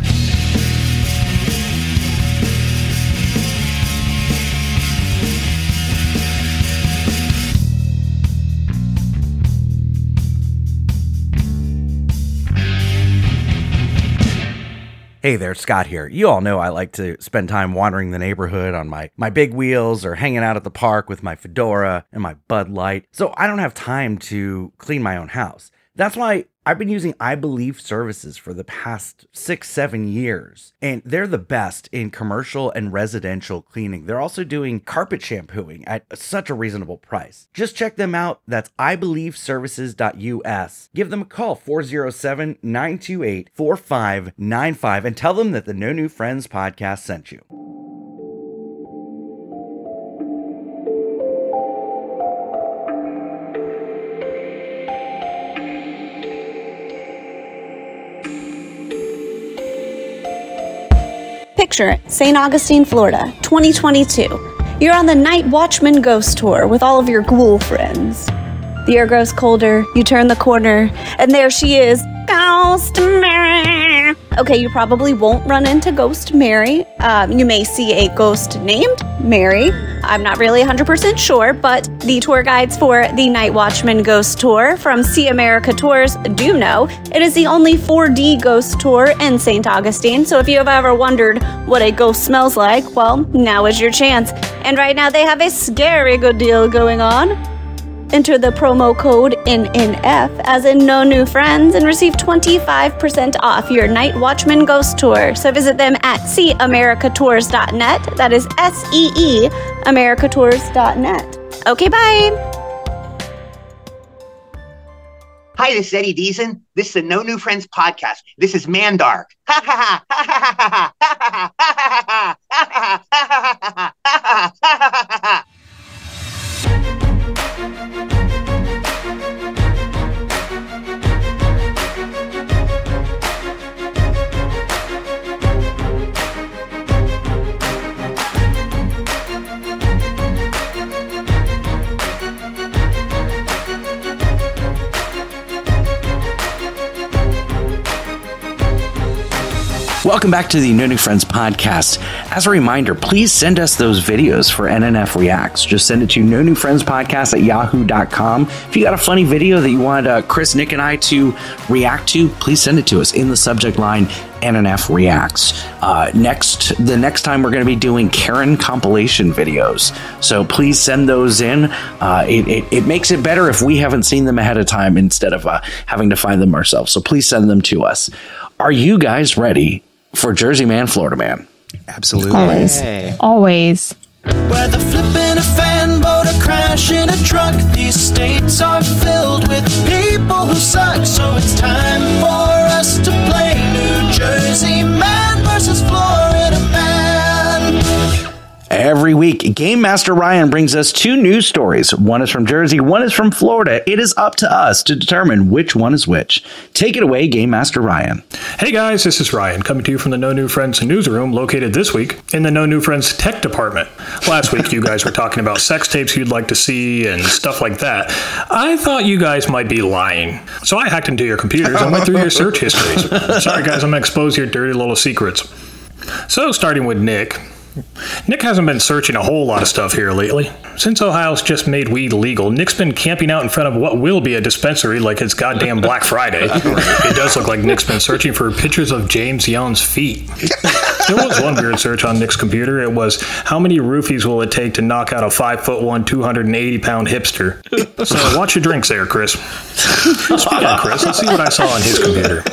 [SPEAKER 1] Hey there, Scott here. You all know I like to spend time wandering the neighborhood on my big wheels or hanging out at the park with my fedora and my Bud Light. So I don't have time to clean my own house. That's why I've been using I Believe services for the past 6-7 years, and they're the best in commercial and residential cleaning. They're also doing carpet shampooing at such a reasonable price. Just check them out. That's ibelieveservices.us. Give them a call, 407-928-4595, and tell them that the No New Friends podcast sent you.
[SPEAKER 4] Picture it, St. Augustine, Florida, 2022. You're on the Night Watchman Ghost Tour with all of your ghoul friends. The air grows colder, you turn the corner, and there she is, Ghost Mary. Okay, you probably won't run into Ghost Mary. You may see a ghost named Mary. I'm not really 100% sure, but the tour guides for the Night Watchman Ghost Tour from See America Tours do know it is the only 4D ghost tour in St. Augustine. So if you have ever wondered what a ghost smells like, well, now is your chance. And right now they have a scary good deal going on. Enter the promo code NNF as in No New Friends and receive 25% off your Night Watchman Ghost Tour. So visit them at seeamericatours.net. That is SEE americatours.net. Okay, bye.
[SPEAKER 18] Hi, this is Eddie Deason. This is the No New Friends podcast. This is Mandark. Ha ha ha ha ha ha ha ha ha ha ha ha.
[SPEAKER 1] Welcome back to the No New Friends podcast. As a reminder, please send us those videos for NNF Reacts. Just send it to nonewfriendspodcast@yahoo.com. If you got a funny video that you want Chris, Nick, and I to react to, please send it to us in the subject line, NNF Reacts. The next time we're going to be doing Karen compilation videos. So please send those in. It makes it better if we haven't seen them ahead of time instead of having to find them ourselves. So please send them to us. Are you guys ready for Jersey Man, Florida Man?
[SPEAKER 3] Absolutely.
[SPEAKER 8] Always.
[SPEAKER 3] Hey.
[SPEAKER 8] Always.
[SPEAKER 16] Whether flipping a fan boat or crashing a truck, these states are filled with people who suck. So it's time for us to play New Jersey Man versus Florida Man.
[SPEAKER 1] Every week, Game Master Ryan brings us 2 news stories. One is from Jersey, one is from Florida. It is up to us to determine which one is which. Take it away, Game Master Ryan.
[SPEAKER 19] Hey guys, this is Ryan coming to you from the No New Friends newsroom located this week in the No New Friends tech department. Last week, you guys were talking about sex tapes you'd like to see and stuff like that. I thought you guys might be lying. So I hacked into your computers and went through your search histories. Sorry guys, I'm going to expose your dirty little secrets. So starting with Nick. Nick hasn't been searching a whole lot of stuff here lately. Since Ohio's just made weed legal, Nick's been camping out in front of what will be a dispensary like it's goddamn Black Friday. It does look like Nick's been searching for pictures of James Young's feet. There was one weird search on Nick's computer. It was, how many roofies will it take to knock out a 5'1", 280-pound hipster? So watch your drinks there, Chris. Speaking of Chris, let's see what I saw on his computer.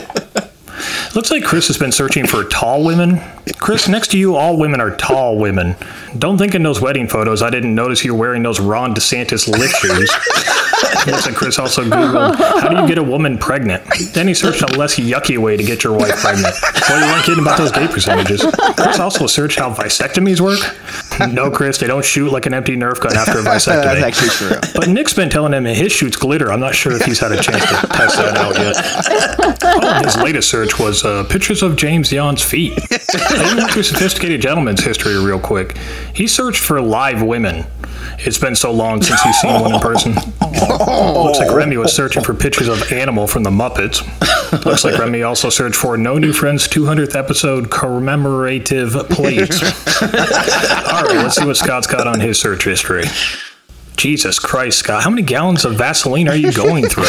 [SPEAKER 19] Looks like Chris has been searching for tall women. Chris, next to you, all women are tall women. Don't think in those wedding photos I didn't notice you wearing those Ron DeSantis lift shoes. Looks like Chris also Googled, how do you get a woman pregnant? Then he searched a less yucky way to get your wife pregnant. Well, you weren't kidding about those gay percentages. Chris also searched how vasectomies work. No, Chris, they don't shoot like an empty Nerf gun after a vasectomy.
[SPEAKER 3] That's actually true.
[SPEAKER 19] But Nick's been telling him his shoots glitter. I'm not sure if he's had a chance to test that out yet. His latest search was pictures of James Young's feet. I went through Sophisticated Gentleman's history real quick. He searched for live women. It's been so long since he's seen one in person. Looks like Remy was searching for pictures of Animal from the Muppets. Looks like Remy also searched for No New Friends 200th episode commemorative plates. All right, let's see what Scott's got on his search history. Jesus Christ, Scott, how many gallons of Vaseline are you going through?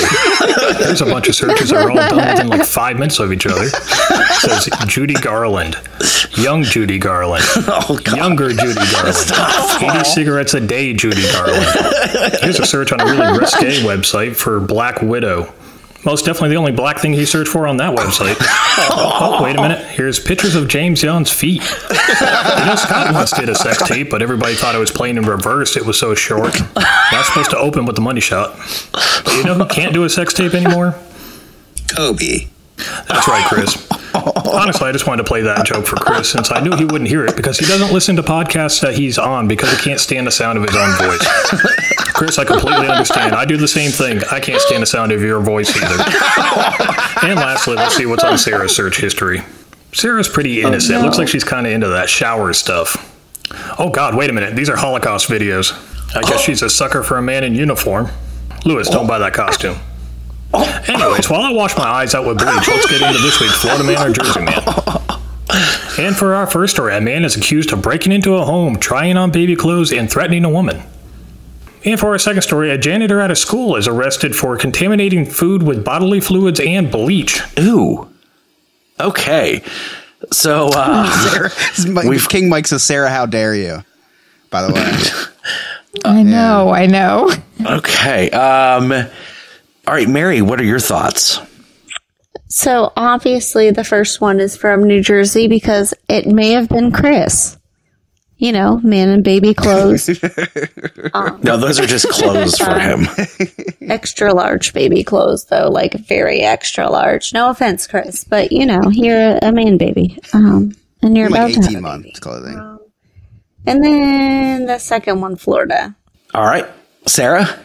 [SPEAKER 19] There's a bunch of searches that are all done within like 5 minutes of each other. It says Judy Garland, young Judy Garland, younger Judy Garland, 80 cigarettes a day Judy Garland. Here's a search on a really risque website for Black Widow. Most definitely the only black thing he searched for on that website. Oh, wait a minute. Here's pictures of James Young's feet. You know, Scott once did a sex tape, but everybody thought it was playing in reverse. It was so short. Not supposed to open with the money shot. But you know who can't do a sex tape anymore?
[SPEAKER 3] Kobe.
[SPEAKER 19] That's right, Chris. Honestly, I just wanted to play that joke for Chris since I knew he wouldn't hear it because he doesn't listen to podcasts that he's on because he can't stand the sound of his own voice. Chris, I completely understand. I do the same thing. I can't stand the sound of your voice either. And lastly, let's see what's on Sarah's search history. Sarah's pretty innocent. Looks like she's kind of into that shower stuff. Oh, God, wait a minute. These are Holocaust videos. I guess she's a sucker for a man in uniform. Lewis, don't buy that costume. Anyways, while I wash my eyes out with bleach, let's get into this week's Florida Man or Jersey Man. And for our first story, a man is accused of breaking into a home, trying on baby clothes, and threatening a woman. And for our second story, a janitor at a school is arrested for contaminating food with bodily fluids and bleach.
[SPEAKER 1] Ooh. Okay. So,
[SPEAKER 3] King Mike says, Sarah, how dare you? By the way.
[SPEAKER 8] I know.
[SPEAKER 1] Okay. All right, Mary, what are your thoughts?
[SPEAKER 4] So obviously the first one is from New Jersey because it may have been Chris. You know, man in baby clothes.
[SPEAKER 1] No, those are just clothes for him.
[SPEAKER 4] Extra large baby clothes, though, like very extra large. No offense, Chris, but you know, you're a man baby. And you're about
[SPEAKER 3] like 18 months clothing.
[SPEAKER 4] And then the second one, Florida.
[SPEAKER 1] All right. Sarah?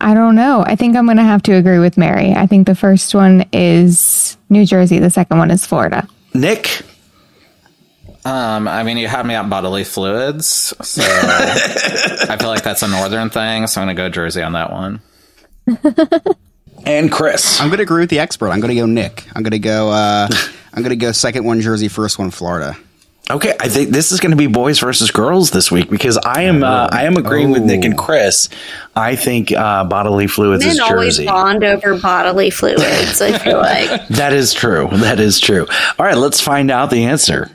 [SPEAKER 8] I don't know. I think I'm going to have to agree with Mary. I think the first one is New Jersey. The second one is Florida.
[SPEAKER 1] Nick?
[SPEAKER 2] I mean, you had me at bodily fluids, so I feel like that's a northern thing, so I'm going to go Jersey on that one.
[SPEAKER 1] And Chris?
[SPEAKER 3] I'm going to agree with the expert. I'm going to go Nick. I'm going to go second one Jersey, first one Florida.
[SPEAKER 1] Okay, I think this is going to be boys versus girls this week because I am agreeing with Nick and Chris. I think bodily fluids is Jersey.
[SPEAKER 4] Men always bond over bodily fluids, I feel like.
[SPEAKER 1] That is true. All right, let's find out the answer.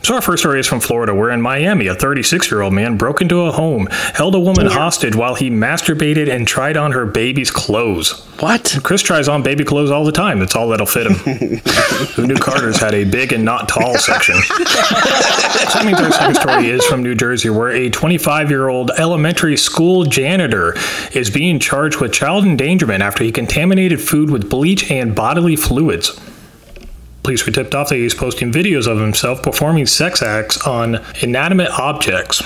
[SPEAKER 19] So our first story is from Florida, where in Miami, a 36-year-old man broke into a home, held a woman hostage while he masturbated and tried on her baby's clothes.
[SPEAKER 1] What?
[SPEAKER 19] Chris tries on baby clothes all the time. That's all that'll fit him. Who knew Carter's had a big and not tall section? So that means our second story is from New Jersey, where a 25-year-old elementary school janitor is being charged with child endangerment after he contaminated food with bleach and bodily fluids. Police were tipped off that he was posting videos of himself performing sex acts on inanimate objects.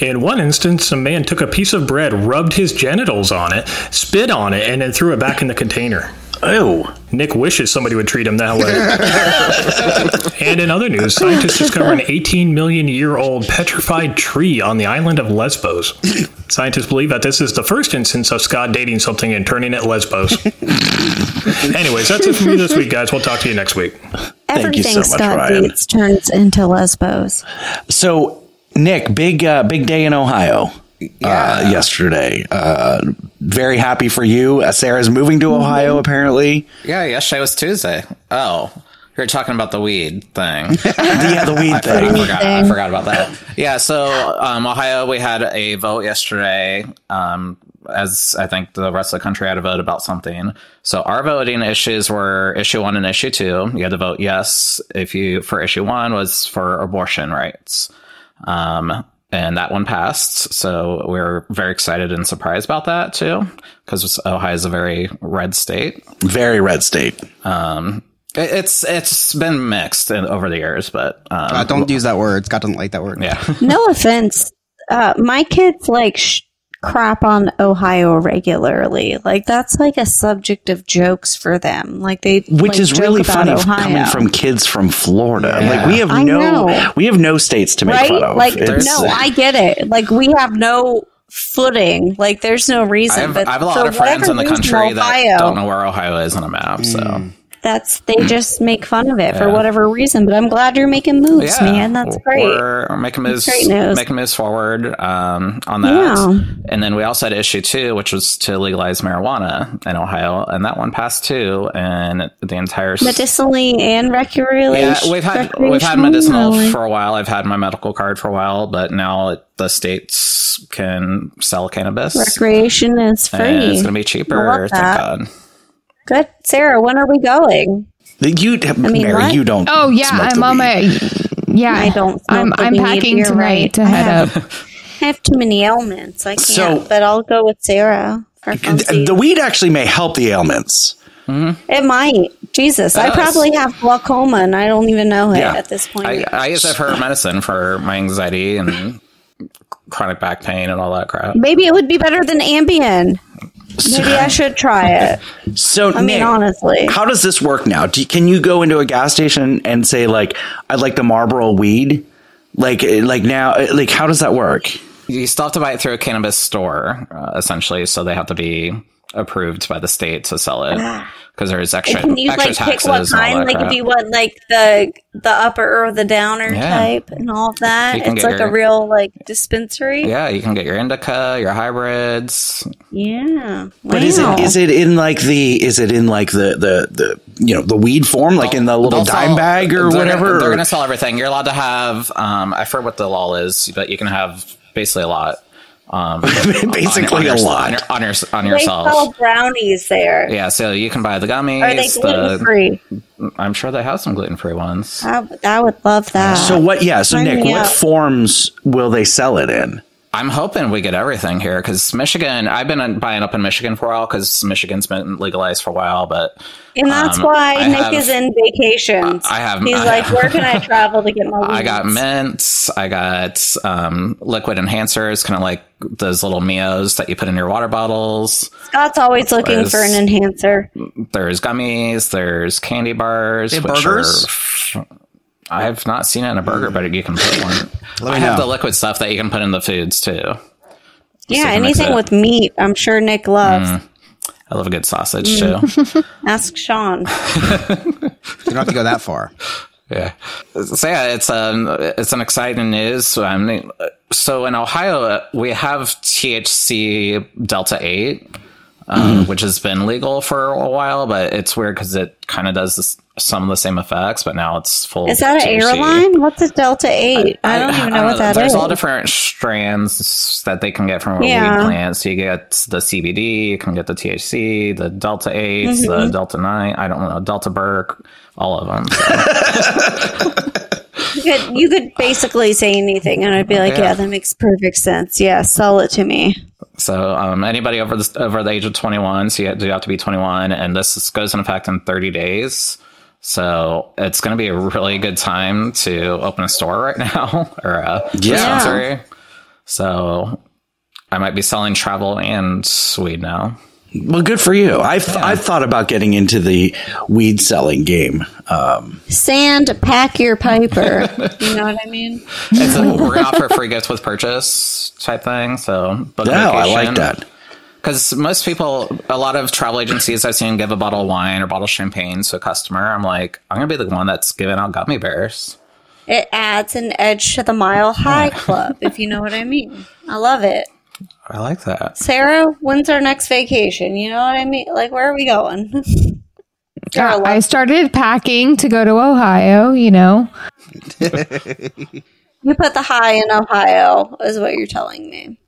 [SPEAKER 19] In one instance, a man took a piece of bread, rubbed his genitals on it, spit on it, and then threw it back in the container.
[SPEAKER 1] Oh.
[SPEAKER 19] Nick wishes somebody would treat him that way. And in other news, scientists discover an 18 million year old petrified tree on the island of Lesbos. Scientists believe that this is the first instance of Scott dating something and turning it Lesbos. Anyways, that's it from me this week, guys. We'll talk to you next week.
[SPEAKER 7] Everything Scott dates turns into Lesbos.
[SPEAKER 1] So, Nick, big day in Ohio. Yesterday. Very happy for you. Sarah's moving to Ohio, apparently.
[SPEAKER 2] Yeah, yesterday was Tuesday. Oh, you're talking about the weed thing.
[SPEAKER 1] The weed thing.
[SPEAKER 2] I forgot about that. Yeah, so Ohio, we had a vote yesterday. As I think the rest of the country had a vote about something. So our voting issues were issue 1 and issue 2. You had to vote yes for issue 1 was for abortion rights. And that one passed. So we're very excited and surprised about that, too, because Ohio is a very red state.
[SPEAKER 1] Very red state.
[SPEAKER 2] It's been mixed over the years, but...
[SPEAKER 3] don't use that word. Scott doesn't like that word.
[SPEAKER 2] Yeah.
[SPEAKER 7] No offense. My kids crap on Ohio regularly. That's like a subject of jokes for them.
[SPEAKER 1] Which is really funny coming from kids from Florida.
[SPEAKER 2] Yeah.
[SPEAKER 1] We have no states to make fun of.
[SPEAKER 7] I get it. We have no footing. There's no reason.
[SPEAKER 2] I have a lot of friends in the country that don't know where Ohio is on a map. So
[SPEAKER 7] they just make fun of it for whatever reason. But I'm glad you're making moves, man. That's great.
[SPEAKER 2] We're making moves forward on that. Yeah. And then we also had issue 2, which was to legalize marijuana in Ohio, and that one passed too. And the entire
[SPEAKER 7] medicinally and recreationally.
[SPEAKER 2] Yeah, we've had medicinal for a while. I've had my medical card for a while, but now the states can sell cannabis.
[SPEAKER 7] Recreation is free.
[SPEAKER 2] And it's going to be cheaper. Thank God.
[SPEAKER 7] Good. Sarah, when are we going?
[SPEAKER 1] Mary, you don't.
[SPEAKER 8] Oh, yeah. I'm on my. Yeah.
[SPEAKER 7] I don't.
[SPEAKER 8] I'm packing tonight to head up.
[SPEAKER 7] I have too many ailments. I can't, but I'll go with Sarah.
[SPEAKER 1] The weed actually may help the ailments.
[SPEAKER 2] Mm-hmm.
[SPEAKER 7] It might. Jesus. I probably have glaucoma and I don't even know it at this point.
[SPEAKER 2] I use it for medicine for my anxiety and chronic back pain and all that crap.
[SPEAKER 7] Maybe it would be better than Ambien. Maybe I should try it.
[SPEAKER 1] So,
[SPEAKER 7] Nick, honestly,
[SPEAKER 1] how does this work now? Can you go into a gas station and say, I'd like the Marlboro weed? Now, how does that work?
[SPEAKER 2] You still have to buy it through a cannabis store, essentially. So they have to be approved by the state to sell it because there's extra.
[SPEAKER 7] Can you
[SPEAKER 2] taxes
[SPEAKER 7] pick what kind? If you want the upper or the downer type and all of that, it's a real dispensary.
[SPEAKER 2] Yeah, you can get your indica, your hybrids.
[SPEAKER 7] Yeah,
[SPEAKER 1] but is it in the weed form, in the little dime bag or whatever?
[SPEAKER 2] They're going to sell everything. You're allowed to have. I forget what the law is, but you can have basically a lot.
[SPEAKER 1] Basically a lot
[SPEAKER 2] on yourself.
[SPEAKER 7] They sell brownies there.
[SPEAKER 2] Yeah, so you can buy the gummies.
[SPEAKER 7] Are they gluten free?
[SPEAKER 2] I'm sure they have some gluten free ones.
[SPEAKER 7] I would love that.
[SPEAKER 1] So what? Yeah. So Nick, what forms will they sell it in?
[SPEAKER 2] I'm hoping we get everything here because Michigan. I've been buying up in Michigan for a while because Michigan's been legalized for a while,
[SPEAKER 7] and that's why Nick is in vacations. He's where can I travel to get my weeds?
[SPEAKER 2] I got mints. I got liquid enhancers, kind of like those little Mios that you put in your water bottles.
[SPEAKER 7] Scott's always looking for an enhancer.
[SPEAKER 2] There's gummies. There's candy bars.
[SPEAKER 3] Burgers.
[SPEAKER 2] I have not seen it in a burger, but you can put one. I have the liquid stuff that you can put in the foods too.
[SPEAKER 7] Yeah, anything with meat, I'm sure Nick loves.
[SPEAKER 2] I love a good sausage too.
[SPEAKER 7] Ask Sean.
[SPEAKER 3] You don't have to go that far.
[SPEAKER 2] Yeah. So yeah, it's an exciting news. So in Ohio, we have THC Delta 8. Which has been legal for a while, but it's weird because it kind of does some of the same effects, but now it's full.
[SPEAKER 7] Is that an airline? What's a Delta 8? I don't even know what that is.
[SPEAKER 2] There's all different strands that they can get from a weed plant. So you get the CBD, you can get the THC, the Delta 8s, the Delta 9, I don't know, Delta Burke, all of them. So.
[SPEAKER 7] You could basically say anything, and I'd be like, yeah, that makes perfect sense. Yeah, sell it to me.
[SPEAKER 2] So anybody over the age of 21, so you do have to be 21, and this goes in effect in 30 days. So it's going to be a really good time to open a store right now, or a dispensary. So I might be selling travel and weed now.
[SPEAKER 1] Well, good for you. I've thought about getting into the weed selling game.
[SPEAKER 7] Sand, pack your piper. You know what I mean?
[SPEAKER 2] We're going to offer free gifts with purchase type thing. So book a vacation.
[SPEAKER 1] I like that.
[SPEAKER 2] Because most people, a lot of travel agencies I've seen give a bottle of wine or bottle of champagne to a customer. I'm like, I'm going to be the one that's giving out gummy bears.
[SPEAKER 7] It adds an edge to the Mile High Club, if you know what I mean. I love it.
[SPEAKER 2] I like that.
[SPEAKER 7] Sarah, when's our next vacation? You know what I mean? Like, where are we going?
[SPEAKER 8] I started packing to go to Ohio, you know.
[SPEAKER 7] You put the high in Ohio, is what you're telling me.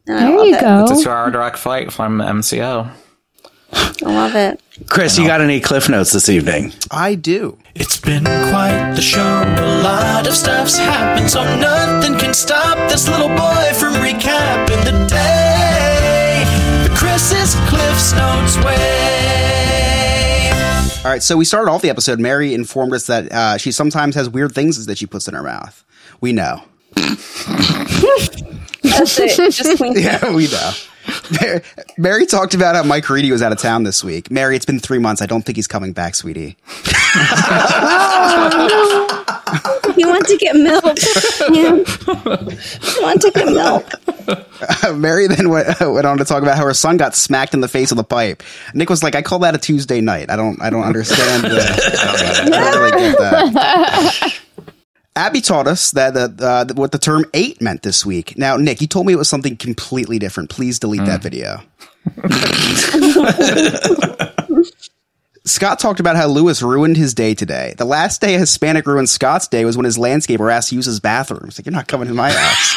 [SPEAKER 8] There you go.
[SPEAKER 2] It's a 2-hour direct flight from MCO.
[SPEAKER 7] I love it.
[SPEAKER 1] Chris, you got any Cliff Notes this evening?
[SPEAKER 3] I do.
[SPEAKER 16] It's been quite the show. A lot of stuff's happened, so nothing can stop this little boy from recapping the day the Chris's Cliff's Notes way.
[SPEAKER 3] All right, so we started off the episode. Mary informed us that she sometimes has weird things that she puts in her mouth. We know.
[SPEAKER 7] That's it. Just
[SPEAKER 3] yeah, we know. Mary talked about how Mike Reedy was out of town this week. Mary, it's been 3 months. I don't think he's coming back, sweetie.
[SPEAKER 7] He went to get milk. Yeah. He went to get milk.
[SPEAKER 3] Mary then went on to talk about how her son got smacked in the face with a pipe. Nick was like, "I call that a Tuesday night. I don't understand. I don't really get that." Abby taught us that what the term 8 meant this week. Now, Nick, you told me it was something completely different. Please delete that video. Scott talked about how Lewis ruined his day today. The last day Hispanic ruined Scott's day was when his landscaper asked to use his bathroom. He's like, "You're not coming to my house."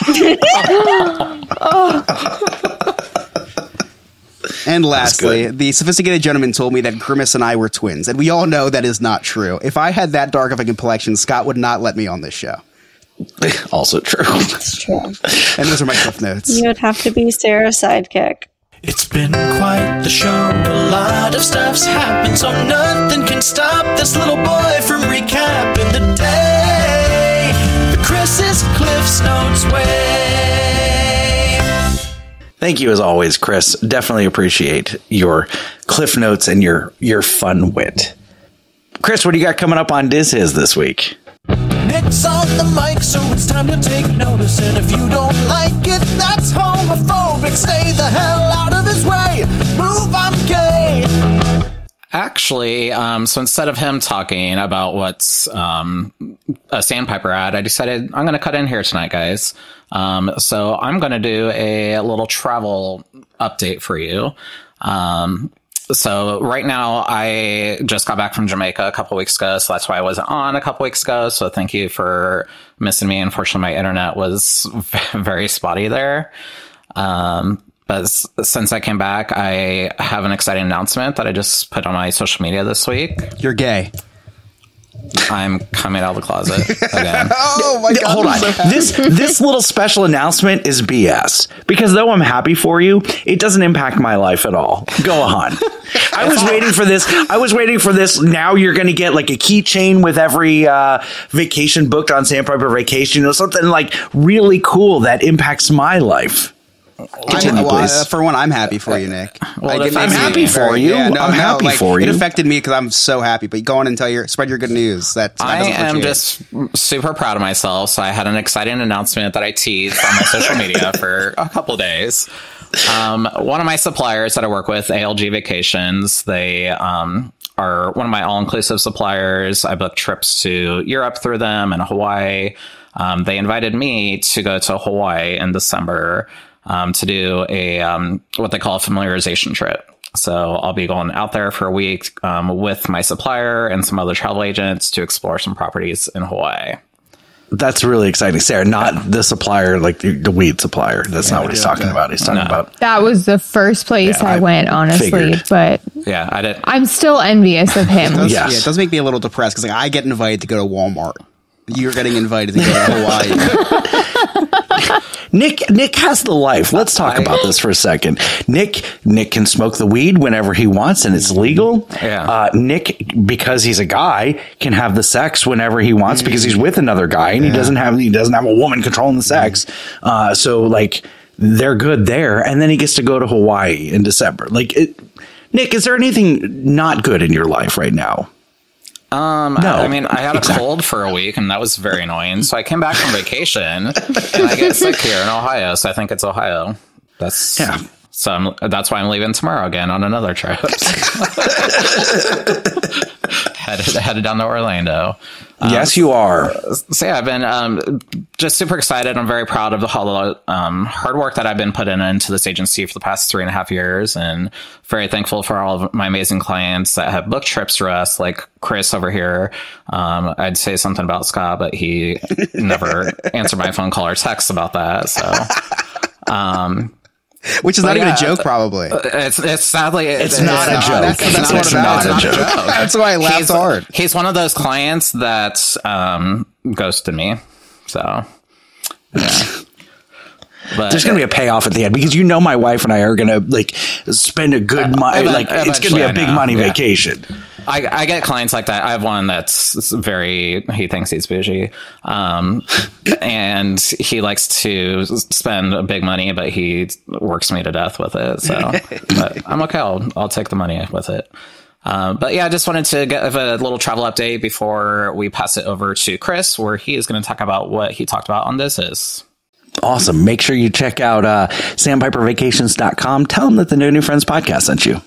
[SPEAKER 3] And lastly, the sophisticated gentleman told me that Grimace and I were twins, and we all know that is not true. If I had that dark of a complexion, Scott would not let me on this show.
[SPEAKER 1] Also true.
[SPEAKER 7] It's true.
[SPEAKER 3] And those are my Cliff Notes.
[SPEAKER 7] You would have to be Sarah's sidekick.
[SPEAKER 16] It's been quite the show. A lot of stuff's happened, so nothing can stop this little boy from recapping the day the Chris's Cliff's Notes way.
[SPEAKER 1] Thank you as always, Chris. Definitely appreciate your Cliff Notes and your fun wit. Chris, what do you got coming up on Diz Hiz this week?
[SPEAKER 16] Nick's on the mic, so it's time to take notice. And if you don't like it, that's homophobic. Stay the hell out of his way. Move, I'm gay.
[SPEAKER 2] Actually, so instead of him talking about what's a Sandpiper ad, I decided I'm going to cut in here tonight, guys. So I'm going to do a little travel update for you. So right now, I just got back from Jamaica a couple weeks ago, so that's why I wasn't on a couple weeks ago. So thank you for missing me. Unfortunately, my internet was very spotty there. But since I came back, I have an exciting announcement that I just put on my social media this week.
[SPEAKER 3] You're gay.
[SPEAKER 2] I'm coming out of the closet again.
[SPEAKER 3] Oh my God!
[SPEAKER 1] Hold on. This little special announcement is BS. Because though I'm happy for you, it doesn't impact my life at all. Go on. I was waiting for this. Now you're going to get like a keychain with every vacation booked on Sandpiper Vacation or something like really cool that impacts my life. Continue,
[SPEAKER 3] for one, I'm happy for you, Nick.
[SPEAKER 1] Well, I'm happy for you. I'm happy for you.
[SPEAKER 3] It affected me because I'm so happy. But go on and spread your good news.
[SPEAKER 2] I am just super proud of myself. So I had an exciting announcement that I teased on my social media for a couple of days. One of my suppliers that I work with, ALG Vacations, they are one of my all-inclusive suppliers. I book trips to Europe through them and Hawaii. They invited me to go to Hawaii in December. To do a what they call a familiarization trip. So I'll be going out there for a week with my supplier and some other travel agents to explore some properties in Hawaii.
[SPEAKER 1] That's really exciting, Sarah. Not the supplier, like the weed supplier. That's not what he's talking about. He's talking about.
[SPEAKER 8] That was the first place I went, honestly.
[SPEAKER 1] figured.
[SPEAKER 8] But
[SPEAKER 2] yeah, I did.
[SPEAKER 8] I'm still envious of him.
[SPEAKER 3] It does make me a little depressed because I get invited to go to Walmart. You're getting invited to go to Hawaii.
[SPEAKER 1] Nick has the life. Let's talk about this for a second. Nick can smoke the weed whenever he wants, and it's legal.
[SPEAKER 2] Yeah.
[SPEAKER 1] Nick, because he's a guy, can have the sex whenever he wants because he's with another guy, and he doesn't have a woman controlling the sex. So like they're good there, and then he gets to go to Hawaii in December. Like, Nick, is there anything not good in your life right now?
[SPEAKER 2] No. I mean, I had a cold for a week, and that was very annoying. So I came back from vacation, and I get sick here in Ohio. So I think it's Ohio. So that's why I'm leaving tomorrow again on another trip. headed down to Orlando.
[SPEAKER 1] Yes, you are.
[SPEAKER 2] So yeah, I've been just super excited. I'm very proud of the hard work that I've been putting into this agency for the past 3.5 years, and very thankful for all of my amazing clients that have booked trips for us, like Chris over here. I'd say something about Scott, but he never answered my phone call or text about that. So,
[SPEAKER 3] which is not even a joke, probably.
[SPEAKER 2] It's sadly
[SPEAKER 1] it's not a joke.
[SPEAKER 3] That's not a joke. That's why I laughed hard.
[SPEAKER 2] He's one of those clients that ghosted me. So yeah. But
[SPEAKER 1] there's going to be a payoff at the end because my wife and I are going to like spend a good money. Like it's going to be a big money vacation.
[SPEAKER 2] I get clients like that. I have one that's he thinks he's bougie. And he likes to spend big money, but he works me to death with it. So, but I'm okay. I'll take the money with it. But yeah, I just wanted to give a little travel update before we pass it over to Chris, where he is going to talk about what he talked about on This Is.
[SPEAKER 1] Awesome. Make sure you check out sandpipervacations.com. Tell them that the No New Friends podcast sent you.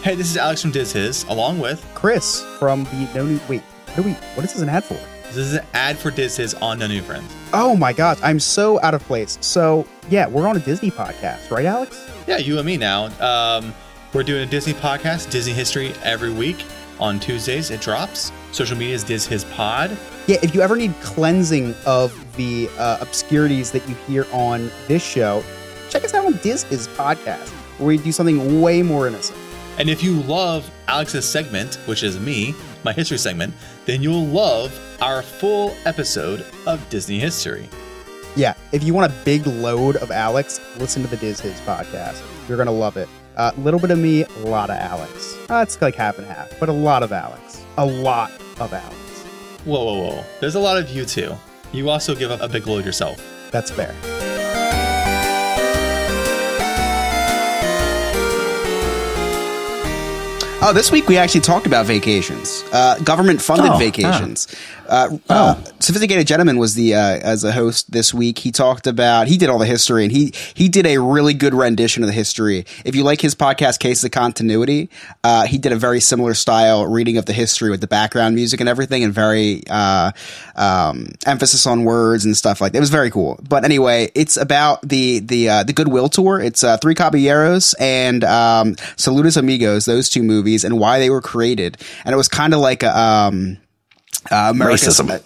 [SPEAKER 20] Hey, this is Alex from Diz His, along with
[SPEAKER 12] Chris from the No New. Wait, what is this an ad for?
[SPEAKER 20] This is an ad for Diz His on No New Friends.
[SPEAKER 12] Oh my gosh, I'm so out of place. So yeah, we're on a Disney podcast, right, Alex?
[SPEAKER 20] Yeah, you and me now. We're doing a Disney podcast, Disney history, every week. On Tuesdays, it drops. Social media is Diz His Pod.
[SPEAKER 12] Yeah, if you ever need cleansing of the obscurities that you hear on this show, check us out on Diz His podcast, where we do something way more innocent.
[SPEAKER 20] And if you love Alex's segment, which is me, my history segment, then you'll love our full episode of Disney history.
[SPEAKER 12] Yeah, if you want a big load of Alex, listen to the Diz His podcast. You're going to love it. A little bit of me, a lot of Alex. It's like half and half, but a lot of Alex. A lot of Alex.
[SPEAKER 20] Whoa. There's a lot of you too. You also give up a big load yourself.
[SPEAKER 12] That's fair.
[SPEAKER 3] Oh, this week we actually talked about vacations, government-funded vacations. Sophisticated Gentleman was as a host this week. He did all the history, and he did a really good rendition of the history. If you like his podcast, Case of Continuity, he did a very similar style reading of the history with the background music and everything, and very emphasis on words and stuff like that. It was very cool. But anyway, it's about the Goodwill Tour. It's Three Caballeros and Saludos Amigos, those two movies, and why they were created. And it was kind of like
[SPEAKER 1] racism.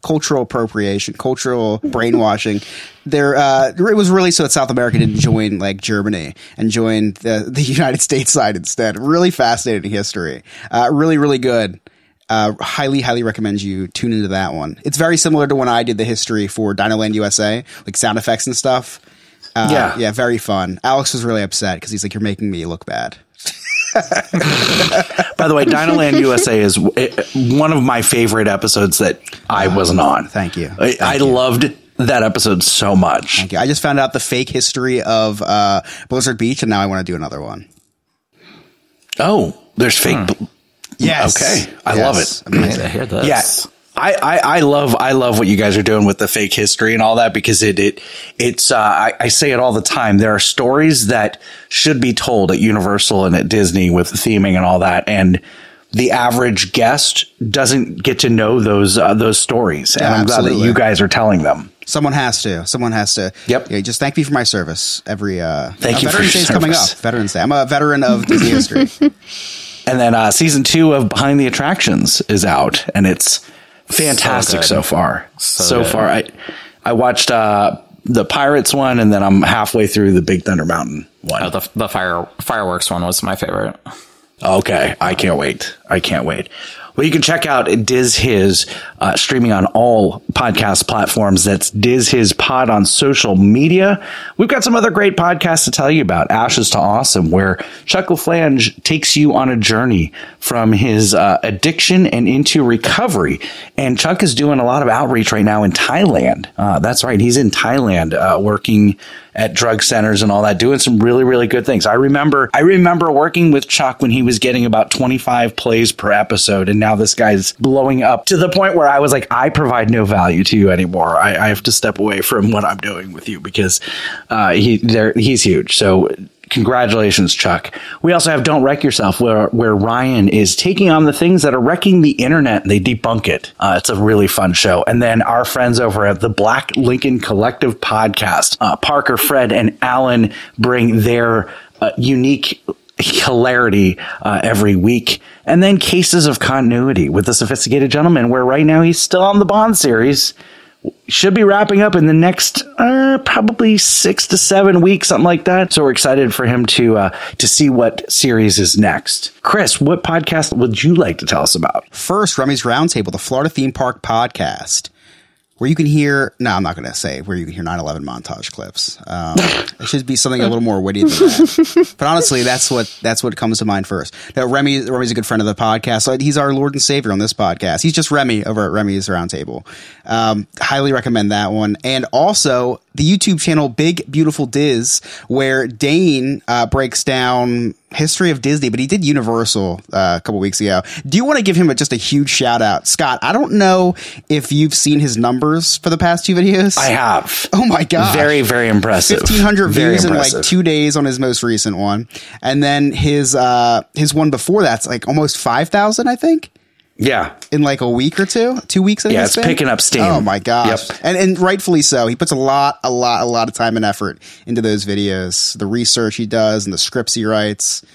[SPEAKER 3] Cultural appropriation, cultural brainwashing. It was really so that South America didn't join like Germany and joined the United States side instead. Really fascinating history. Really, really good. Highly recommend you tune into that one. It's very similar to when I did the history for Dinoland USA, like sound effects and stuff. Yeah, very fun. Alex was really upset because he's like, "You're making me look bad."
[SPEAKER 1] By the way, Dinoland USA is one of my favorite episodes that I wasn't on.
[SPEAKER 3] Thank you.
[SPEAKER 1] I loved that episode so much.
[SPEAKER 3] Thank you. I just found out the fake history of Blizzard Beach, and now I want to do another one.
[SPEAKER 1] Oh, there's fake.
[SPEAKER 3] Yes.
[SPEAKER 1] Okay. I love it.
[SPEAKER 2] Amazing. I hear this.
[SPEAKER 1] Yes. I love what you guys are doing with the fake history and all that, because it's I say it all the time. There are stories that should be told at Universal and at Disney with theming and all that, and the average guest doesn't get to know those stories. And I'm glad that you guys are telling them.
[SPEAKER 3] Someone has to.
[SPEAKER 1] Yep.
[SPEAKER 3] Yeah, just thank me for my service.
[SPEAKER 1] Thank you.
[SPEAKER 3] Veterans Day is coming up. Veterans Day. I'm a veteran of Disney history.
[SPEAKER 1] And then season 2 of Behind the Attractions is out, and it's fantastic so far. So far. I watched the Pirates one, and then I'm halfway through the Big Thunder Mountain one.
[SPEAKER 2] Oh, the fireworks one was my favorite.
[SPEAKER 1] Okay, I can't wait. Well, you can check out Diz His streaming on all podcast platforms. That's Diz His Pod on social media. We've got some other great podcasts to tell you about. Ashes to Awesome, where Chuck LaFlange takes you on a journey from his addiction and into recovery. And Chuck is doing a lot of outreach right now in Thailand. That's right. He's in Thailand working at drug centers and all that, doing some really, really good things. I remember working with Chuck when he was getting about 25 plays per episode, and now this guy's blowing up to the point where I was like, I provide no value to you anymore. I have to step away from what I'm doing with you because he's huge. So congratulations, Chuck. We also have Don't Wreck Yourself, where Ryan is taking on the things that are wrecking the internet and they debunk it. It's a really fun show. And then our friends over at the Black Lincoln Collective podcast, Parker, Fred, and Alan bring their unique hilarity every week. And then Cases of Continuity with the Sophisticated Gentleman, where right now he's still on the Bond series. Should be wrapping up in the next probably 6 to 7 weeks, something like that. So we're excited for him to see what series is next. Chris, what podcast would you like to tell us about?
[SPEAKER 3] First, Remy's Roundtable, the Florida Theme Park podcast, where you can hear, no, I'm not going to say where you can hear 9/11 montage clips. It should be something a little more witty than that. But honestly, that's what comes to mind first. Now, Remy's a good friend of the podcast. So he's our Lord and Savior on this podcast. He's just Remy over at Remy's Roundtable. Highly recommend that one. And also the YouTube channel Big Beautiful Diz, where Dane breaks down history of Disney, but he did Universal a couple weeks ago. Do you want to give him just a huge shout out? Scott, I don't know if you've seen his numbers for the past 2 videos.
[SPEAKER 1] I have.
[SPEAKER 3] Oh my God.
[SPEAKER 1] Very, very impressive.
[SPEAKER 3] 1,500 views in like 2 days on his most recent one. And then his one before that's like almost 5,000, I think.
[SPEAKER 1] Yeah.
[SPEAKER 3] In like a week or 2 weeks.
[SPEAKER 1] Yeah, it's picking up steam.
[SPEAKER 3] Oh my gosh. Yep. And rightfully so. He puts a lot of time and effort into those videos, the research he does and the scripts he writes.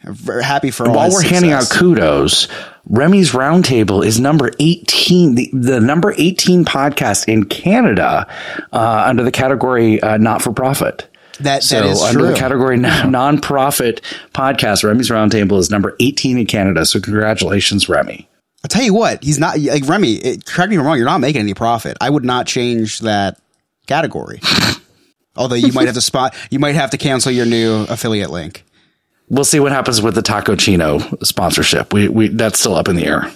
[SPEAKER 3] I'm very happy for all
[SPEAKER 1] While we're
[SPEAKER 3] success.
[SPEAKER 1] handing out kudos, Remy's Roundtable is number 18, the number 18 podcast in Canada under the category not-for-profit.
[SPEAKER 3] That is
[SPEAKER 1] under
[SPEAKER 3] true.
[SPEAKER 1] the category non-profit podcast, Remy's Roundtable is number 18 in Canada. So congratulations, Remy.
[SPEAKER 3] I'll tell you what, he's not like Remy. Correct me if I'm wrong. You're not making any profit. I would not change that category. Although you might have to cancel your new affiliate link.
[SPEAKER 1] We'll see what happens with the Taco Chino sponsorship. We that's still up in the air.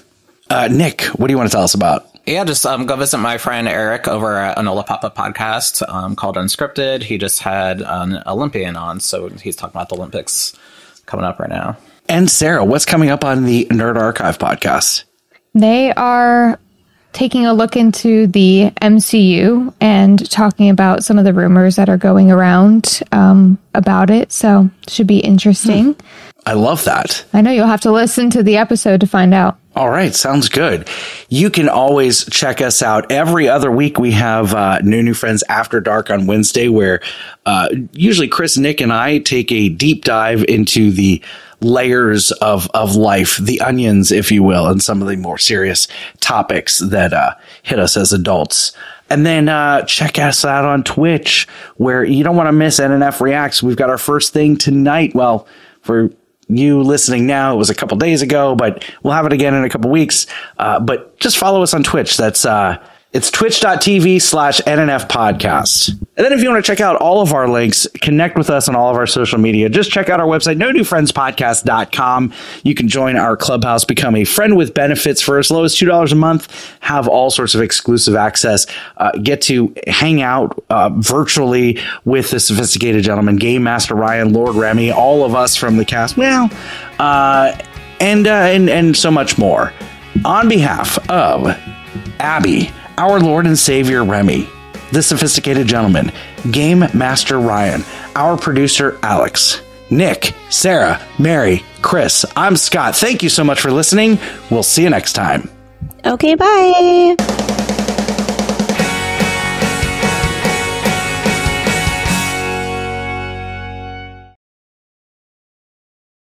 [SPEAKER 1] Nick, what do you want to tell us about?
[SPEAKER 2] Yeah, just go visit my friend Eric over at Anola Papa podcast called Unscripted. He just had an Olympian on, so he's talking about the Olympics coming up right now.
[SPEAKER 1] And Sarah, what's coming up on the Nerd Archive podcast?
[SPEAKER 8] They are taking a look into the MCU and talking about some of the rumors that are going around about it. So it should be interesting.
[SPEAKER 1] I love that.
[SPEAKER 8] I know you'll have to listen to the episode to find out.
[SPEAKER 1] All right. Sounds good. You can always check us out. Every other week we have New Friends After Dark on Wednesday, where usually Chris, Nick, and I take a deep dive into the layers of life, the onions, if you will, and some of the more serious topics that hit us as adults. And then check us out on Twitch, where you don't want to miss NNF Reacts. We've got our first thing tonight. Well, for you listening now, it was a couple days ago, but we'll have it again in a couple weeks. But just follow us on Twitch. That's it's twitch.tv/NNF podcast. And then if you want to check out all of our links, connect with us on all of our social media, just check out our website, nonewfriendspodcast.com. You can join our clubhouse, become a friend with benefits for as low as $2 a month, have all sorts of exclusive access, get to hang out virtually with the Sophisticated Gentleman, Game Master Ryan, Lord Remy, all of us from the cast, and so much more. On behalf of Abby, our Lord and Savior Remy, the Sophisticated Gentleman, Game Master Ryan, our producer Alex, Nick, Sarah, Mary, Chris, I'm Scott. Thank you so much for listening. We'll see you next time.
[SPEAKER 7] Okay, bye.